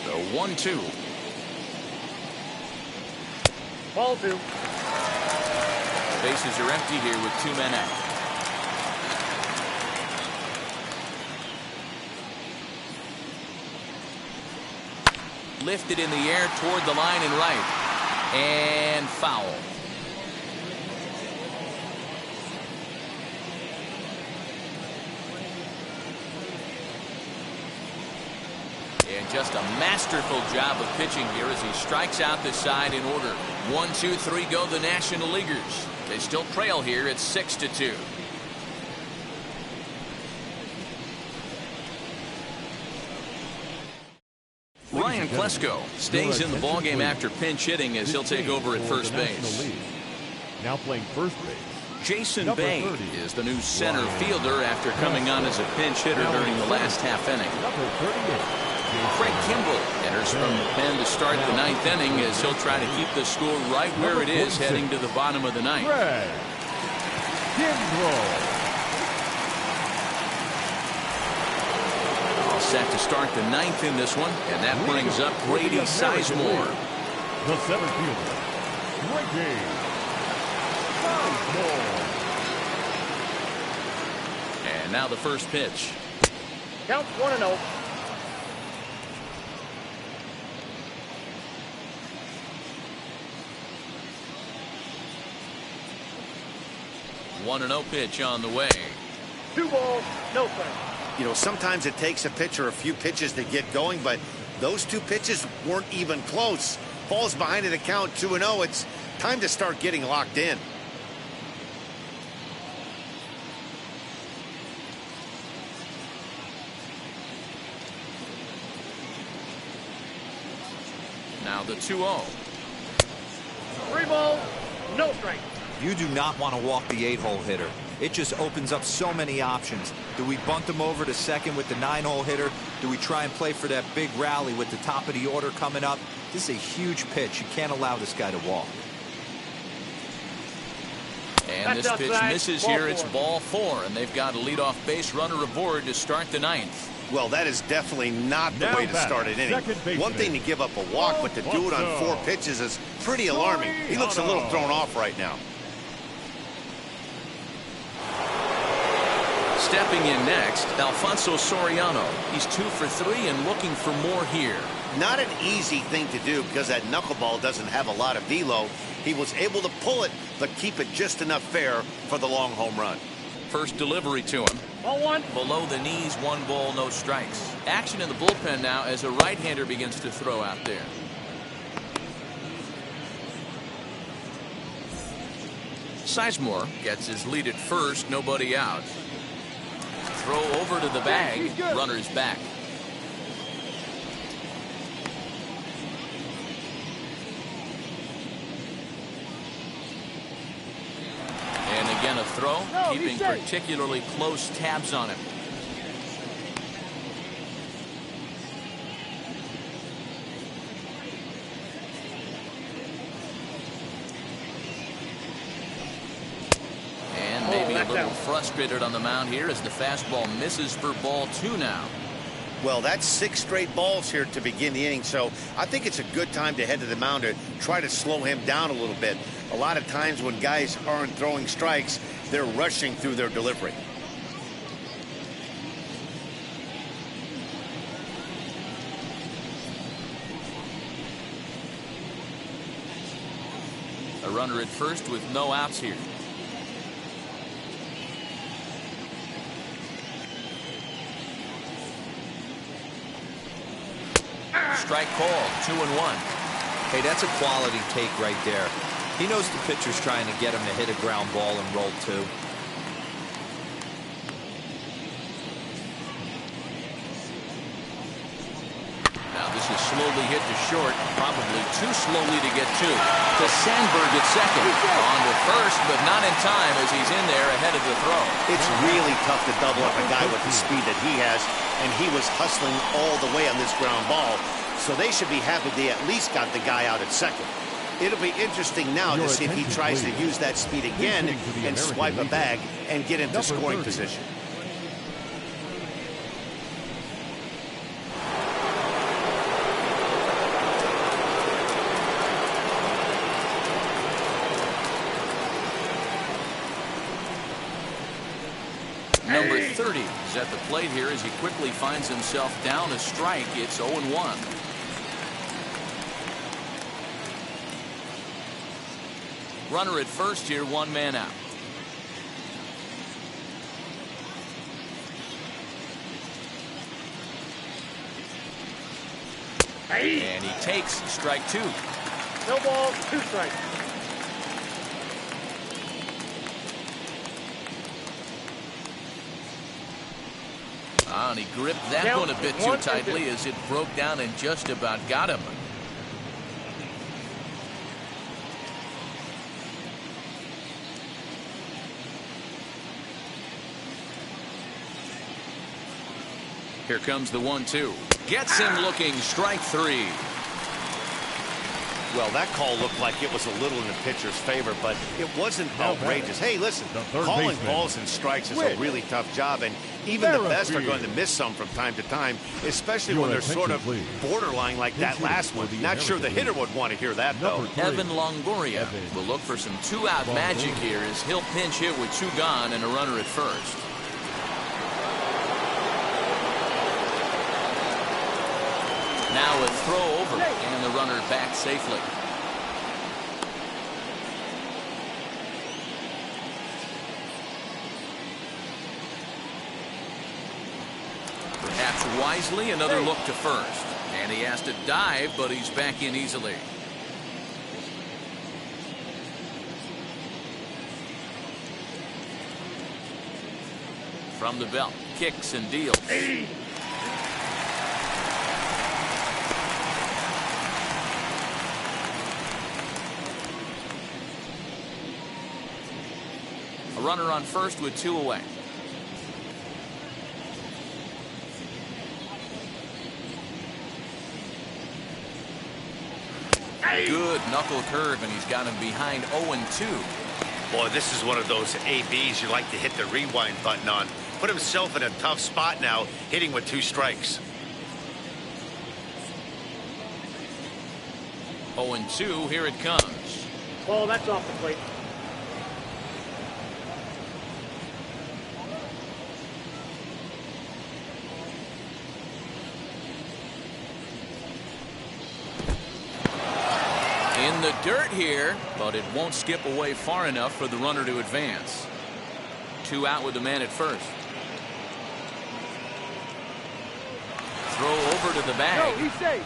The 1-2. Ball 2. Bases are empty here with 2 men out. Lifted in the air toward the line and right. And foul. And just a masterful job of pitching here as he strikes out the side in order. 1, 2, 3 go the National Leaguers. They still trail here at 6-2. Ryan Klesko stays in the ballgame after pinch hitting as he'll take over at first base. Now playing first base. Jason Bay is the new center fielder after coming on as a pinch hitter during the last half inning. Number 38. Craig Kimbrell enters from the pen to start the 9th inning as he'll try to keep the score right where it is heading to the bottom of the 9th. Craig Kimbrell. All set to start the 9th in this one, and that brings up Grady Sizemore. The center fielder, Grady Sizemore. And now the first pitch. Counts 1-0. 1-0 pitch on the way. 2 balls, no strikes. You know, sometimes it takes a pitcher a few pitches to get going, but those 2 pitches weren't even close. Falls behind in the count 2-0. It's time to start getting locked in. Now the 2-0. 3 balls, no strikes. You do not want to walk the 8-hole hitter. It just opens up so many options. Do we bunt him over to second with the 9-hole hitter? Do we try and play for that big rally with the top of the order coming up? This is a huge pitch. You can't allow this guy to walk. And this pitch misses here. It's ball 4, and they've got a leadoff base runner aboard to start the 9th. Well, that is definitely not the way to start an inning. One thing to give up a walk, but to do it on 4 pitches is pretty alarming. He looks a little thrown off right now. Stepping in next, Alfonso Soriano. He's 2 for 3 and looking for more here. Not an easy thing to do because that knuckleball doesn't have a lot of velo. He was able to pull it, but keep it just enough fair for the long home run. First delivery to him. Ball 1. Below the knees, 1 ball, no strikes. Action in the bullpen now as a right-hander begins to throw out there. Sizemore gets his lead at first, nobody out. Throw over to the bag, runner's back. And again a throw, keeping particularly close tabs on him. And maybe a little frustrated on the mound here as the fastball misses for ball 2 now. Well, that's 6 straight balls here to begin the inning, so I think it's a good time to head to the mound to try to slow him down a little bit. A lot of times when guys aren't throwing strikes, they're rushing through their delivery. A runner at first with no outs here. Strike call, 2-1. Hey, that's a quality take right there. He knows the pitcher's trying to get him to hit a ground ball and roll 2. Now this is slowly hit to short, probably too slowly to get to Sandberg at second. On to first, but not in time as he's in there ahead of the throw. It's really tough to double up a guy with the speed that he has, and he was hustling all the way on this ground ball. So they should be happy they at least got the guy out at second. It'll be interesting now to see if he tries to use that speed again and swipe a bag and get into scoring position. Number 30 is at the plate here as he quickly finds himself down a strike. It's 0-1. Runner at first here, 1 man out. And he takes strike 2. No balls, 2 strikes. And he gripped that one a bit too tightly as it broke down and just about got him. Here comes the 1-2. Gets him looking, strike 3. Well, that call looked like it was a little in the pitcher's favor, but it wasn't outrageous. Hey, listen, calling balls and strikes is a really tough job, and even the best are going to miss some from time to time, especially when they're sort of borderline like that last one. Not sure the hitter would want to hear that, though. Evan Longoria will look for some 2-out magic here as he'll pinch hit with 2 gone and a runner at first. Now a throw over and the runner back safely. Perhaps wisely another look to first. And he has to dive, but he's back in easily. From the belt, kicks and deals. Runner on first with 2 away. Good knuckle curve, and he's got him behind 0-2. Boy, this is one of those ABs you like to hit the rewind button on. Put himself in a tough spot now, hitting with 2 strikes. 0-2, here it comes. Ball, that's off the plate. the dirt here, but it won't skip away far enough for the runner to advance. 2 out with the man at first. Throw over to the bag. No, he's safe.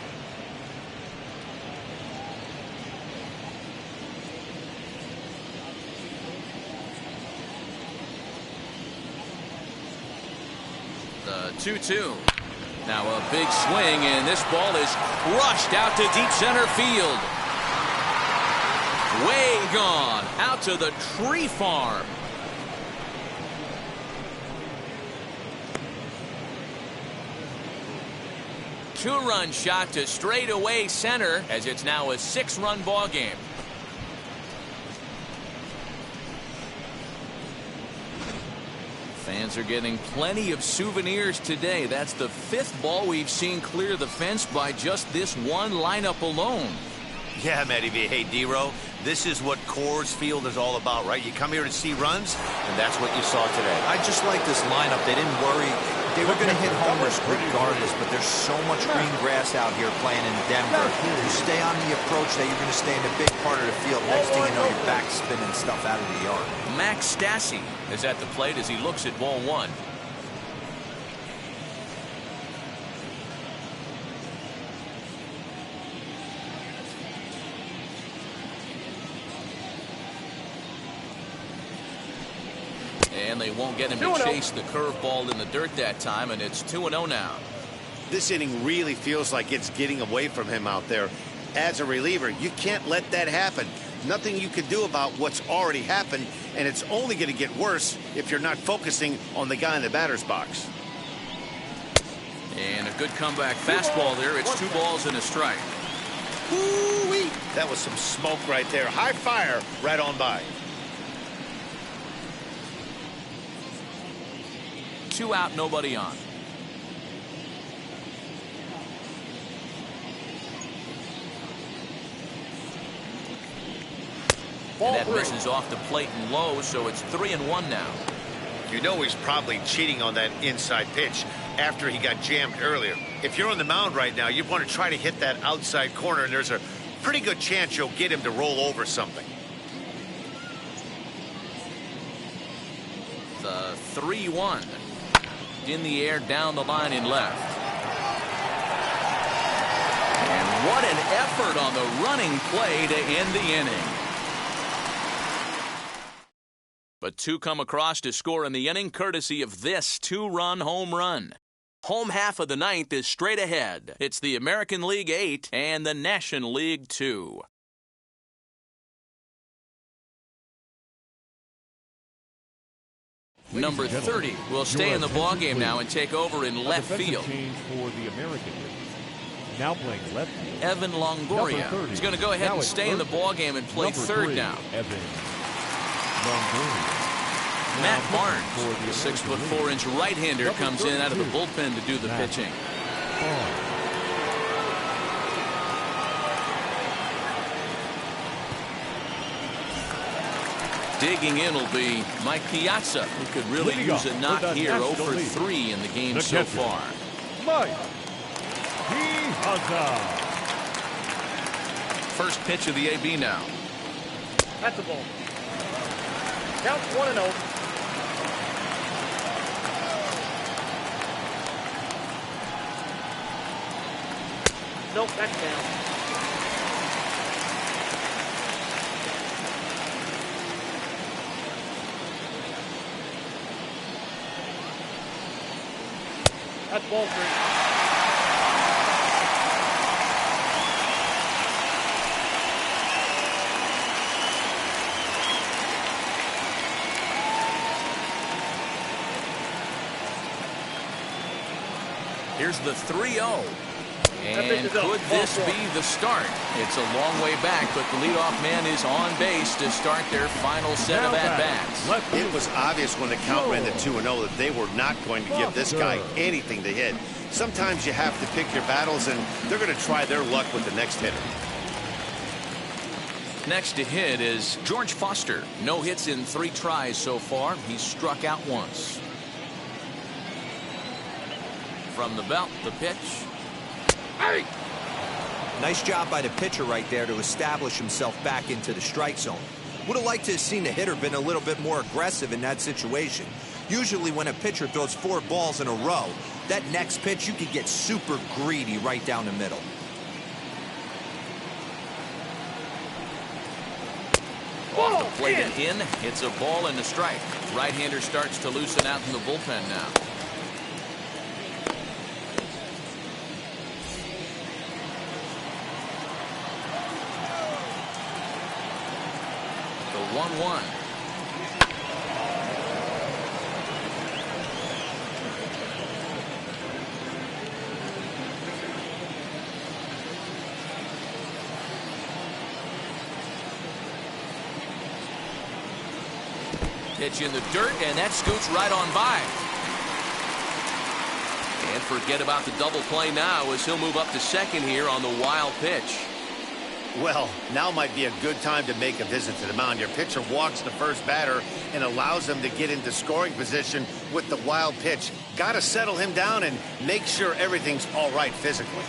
The 2-2. Now a big swing, and this ball is crushed out to deep center field. Way gone out to the tree farm. Two-run shot to straightaway center, as it's now a 6-run ball game. Fans are getting plenty of souvenirs today. That's the 5th ball we've seen clear the fence by just this one lineup alone. Yeah, Matty V. Hey, D-Row, this is what Coors Field is all about, right? You come here to see runs, and that's what you saw today. I just like this lineup. They didn't worry. They were going to hit homers regardless, but there's so much green grass out here playing in Denver. You stay on the approach that you're going to stay in a big part of the field. Next thing you know, you're back spinning stuff out of the yard. Max Stassi is at the plate as he looks at ball 1. And they won't get him to chase the curveball in the dirt that time, and it's 2-0 now. This inning really feels like it's getting away from him out there. As a reliever, you can't let that happen. Nothing you can do about what's already happened, and it's only going to get worse if you're not focusing on the guy in the batter's box. And a good comeback fastball there. It's 2 balls and a strike. Woo-wee! That was some smoke right there. High fire right on by. 2 out, nobody on. And that misses off the plate and low, so it's 3-1 now. You know he's probably cheating on that inside pitch after he got jammed earlier. If you're on the mound right now, you want to try to hit that outside corner, and there's a pretty good chance you'll get him to roll over something. The 3-1. In the air, down the line in left. And what an effort on the running play to end the inning. But 2 come across to score in the inning, courtesy of this 2-run home run. Home half of the 9th is straight ahead. It's the American League 8 and the National League 2. Number 30 will stay in the ballgame now and take over in left field. Change for the American League. Now playing left field. Evan Longoria is going to go ahead and stay in the ballgame and play third now. Evan Longoria. Matt Barnes, the 6'4" right-hander, comes in out of the bullpen to do the pitching. Digging in will be Mike Piazza, who could really use a knock here. 0 for 3 in the game so far. Mike Piazza. First pitch of the AB now. That's a ball. Count 1-0. Nope, that's down. That's ball 3. Here's the 3-0. And could this be the start? It's a long way back, but the leadoff man is on base to start their final set of at-bats. It was obvious when the count ran to 2-0 that they were not going to give this guy anything to hit. Sometimes you have to pick your battles, and they're going to try their luck with the next hitter. Next to hit is George Foster. No hits in 3 tries so far. He's struck out once. From the belt, the pitch. Nice job by the pitcher right there to establish himself back into the strike zone. Would have liked to have seen the hitter been a little bit more aggressive in that situation. Usually when a pitcher throws 4 balls in a row, that next pitch you could get super greedy right down the middle. Off the plate and in. It's a ball and a strike. Right-hander starts to loosen out in the bullpen now. The 1-1. Pitch in the dirt, and that scoots right on by. And forget about the double play now as he'll move up to second here on the wild pitch. Well, now might be a good time to make a visit to the mound. Your pitcher walks the first batter and allows him to get into scoring position with the wild pitch. Got to settle him down and make sure everything's all right physically.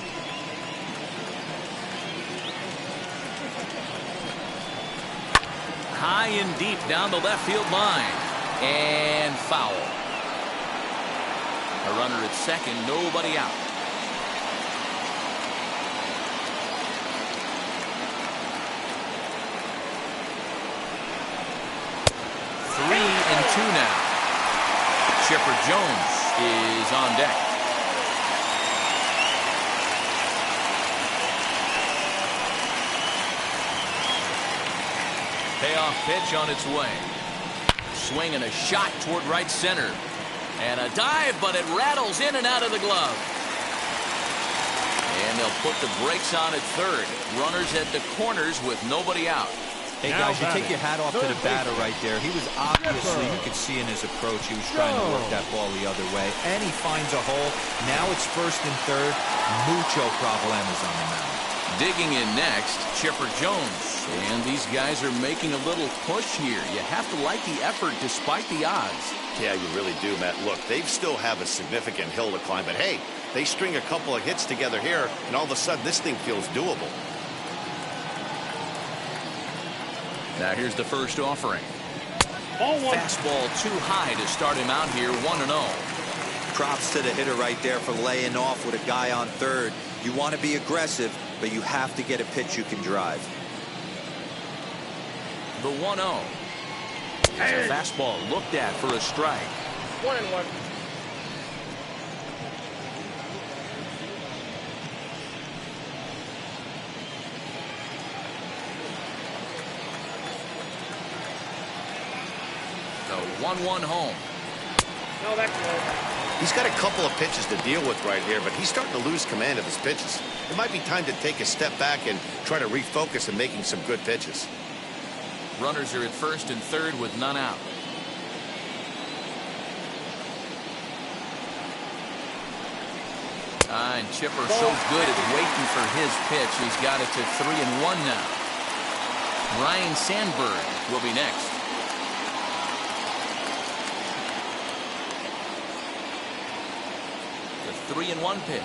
High and deep down the left field line. And foul. A runner at second, nobody out. Three and two now. Chipper Jones is on deck. Payoff pitch on its way. Swing and a shot toward right center. And a dive, but it rattles in and out of the glove. And they'll put the brakes on at third. Runners at the corners with nobody out. Hey, guys, you take your hat off to the batter right there. He was obviously, you could see in his approach, he was trying to work that ball the other way. And he finds a hole. Now it's first and third. Mucho problemas on the mound. Digging in next, Chipper Jones. And these guys are making a little push here. You have to like the effort despite the odds. Yeah, you really do, Matt. Look, they still have a significant hill to climb, but hey, they string a couple of hits together here, and all of a sudden this thing feels doable. Now here's the first offering. Fastball too high to start him out here, 1-0. Props to the hitter right there for laying off with a guy on third. You want to be aggressive, but you have to get a pitch you can drive. The 1-0. It's a fastball looked at for a strike. 1-1. The 1-1 home. No, that's low. He's got a couple of pitches to deal with right here, but he's starting to lose command of his pitches. It might be time to take a step back and try to refocus on making some good pitches. Runners are at first and third with none out. And Chipper so good at waiting for his pitch. He's got it to 3-1 now. Ryan Sandberg will be next. The 3-1 pitch.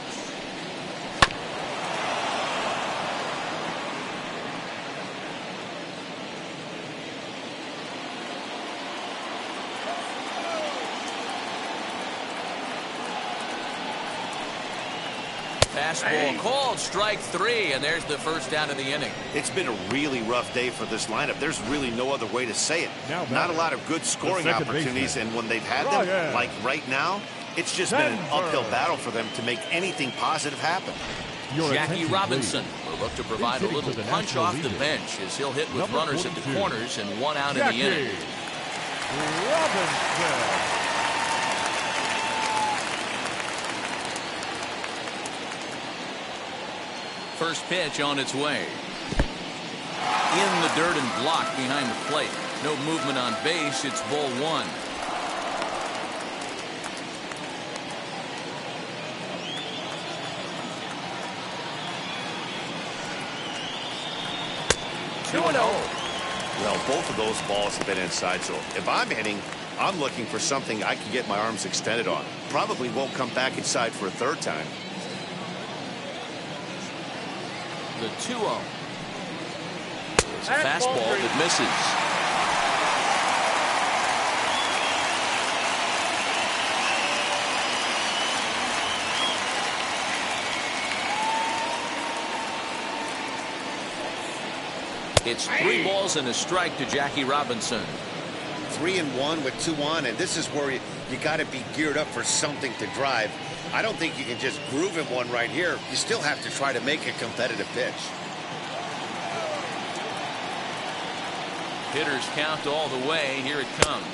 Fastball called, strike three, and there's the first out of the inning. It's been a really rough day for this lineup. There's really no other way to say it. Not a lot of good scoring opportunities, and when they've had them, like right now, it's just been an uphill battle for them to make anything positive happen. Jackie Robinson will look to provide a little punch off the bench as he'll hit with runners at the corners and one out in the inning. Robinson. First pitch on its way. In the dirt and blocked behind the plate. No movement on base. It's ball one. Well, both of those balls have been inside, so if I'm hitting, I'm looking for something I can get my arms extended on. Probably won't come back inside for a third time. The 2-0. It's a fastball that misses. It's 3 balls and a strike to Jackie Robinson. 3-1 with 2 on, and this is where you got to be geared up for something to drive. I don't think you can just groove him one right here. You still have to try to make a competitive pitch. Hitters count all the way. Here it comes.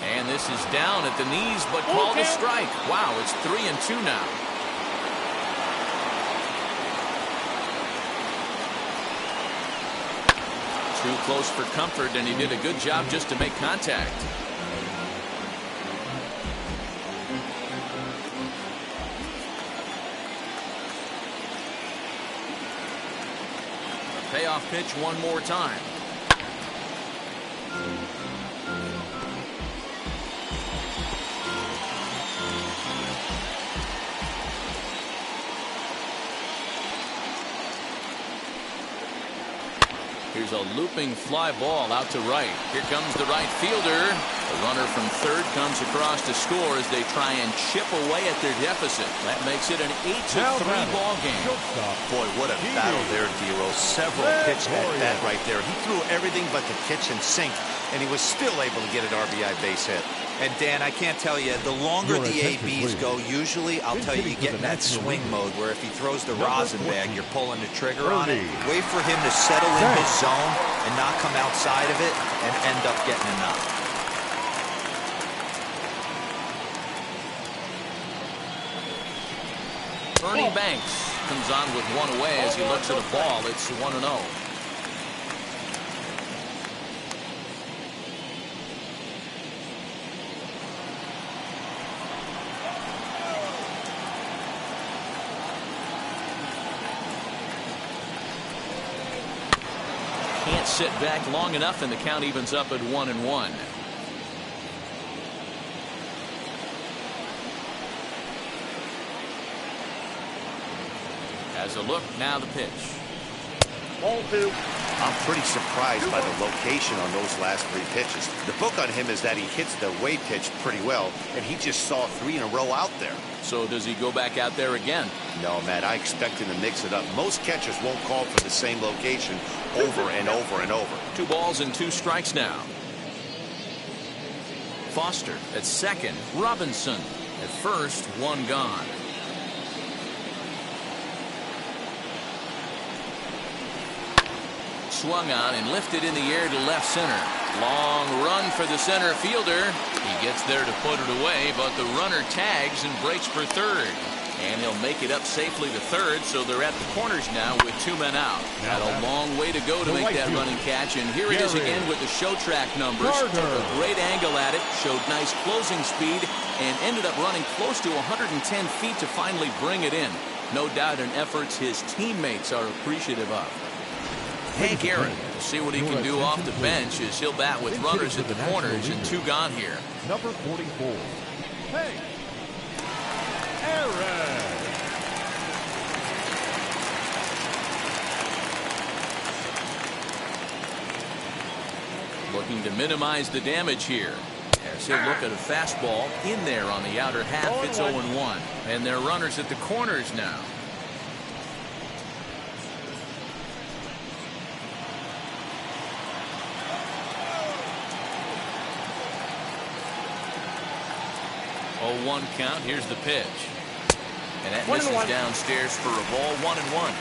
And this is down at the knees, but called a strike. Wow, it's 3-2 now. Too close for comfort, and he did a good job just to make contact. A payoff pitch one more time. Here's a looping fly ball out to right. Here comes the right fielder. The runner from third comes across to score as they try and chip away at their deficit. That makes it an 8-3 ball game. Boy, what a battle there, D-Roll. Several pitch at bat right there. He threw everything but the kitchen sink, and he was still able to get an RBI base hit. And Dan, I can't tell you, the longer the ABs go, usually, I'll tell you get in that swing mode where if he throws the rosin bag, you're pulling the trigger on it. Wait for him to settle in his zone and not come outside of it and end up getting enough. Ernie Banks comes on with one away as he looks at a ball. It's 1-0. Can't sit back long enough, and the count evens up at 1-1. As a look, now the pitch. Ball 2. I'm pretty surprised by the location on those last 3 pitches. The book on him is that he hits the away pitch pretty well, and he just saw 3 in a row out there. So does he go back out there again? No, Matt, I expect him to mix it up. Most catchers won't call for the same location over and over and over. 2 balls and 2 strikes now. Foster at second. Robinson at first. 1 gone. Swung on and lifted in the air to left center. Long run for the center fielder. He gets there to put it away, but the runner tags and breaks for third. And he'll make it up safely to third, so they're at the corners now with 2 men out. Got a long way to go to make that running catch, and here it is again with the show track numbers. Took a great angle at it, showed nice closing speed, and ended up running close to 110 feet to finally bring it in. No doubt an efforts his teammates are appreciative of. Hank Aaron to see what he can do off the bench as he'll bat with runners at the corners and 2 gone here. Number 44, Hank Aaron. Looking to minimize the damage here. As he'll look at a fastball in there on the outer half. It's 0-1. And they're runners at the corners now. Oh, 1 count. Here's the pitch. And that misses downstairs for a ball. 1-1.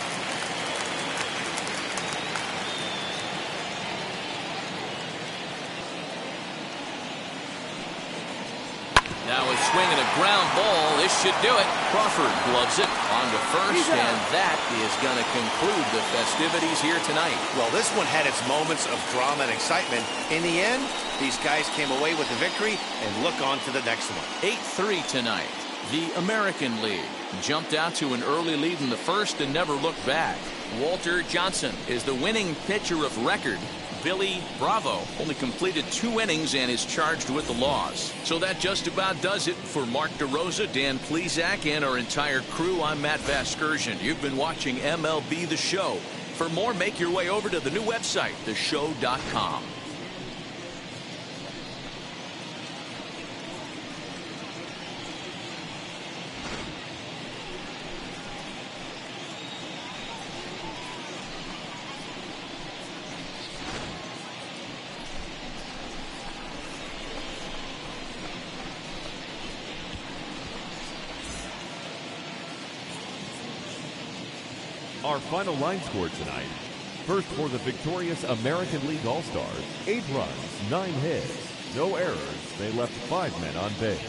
Now a swing and a ground ball. This should do it. Crawford gloves it on to first, and that is going to conclude the festivities here tonight. Well, this one had its moments of drama and excitement. In the end, these guys came away with the victory and look on to the next one. 8-3 tonight. The American League jumped out to an early lead in the first and never looked back. Walter Johnson is the winning pitcher of record. Billy Bravo only completed 2 innings and is charged with the loss. So that just about does it for Mark DeRosa, Dan Plesac, and our entire crew. I'm Matt Vasgersian. You've been watching MLB The Show For more, make your way over to the new website, theshow.com. Our final line score tonight. First for the victorious American League All-Stars, 8 runs, 9 hits, no errors. They left 5 men on base.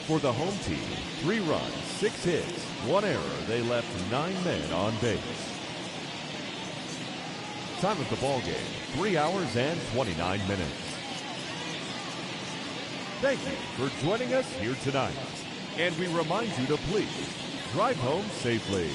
For the home team, 3 runs, 6 hits, 1 error. They left 9 men on base. Time of the ball game, 3 hours and 29 minutes. Thank you for joining us here tonight. And we remind you to please drive home safely.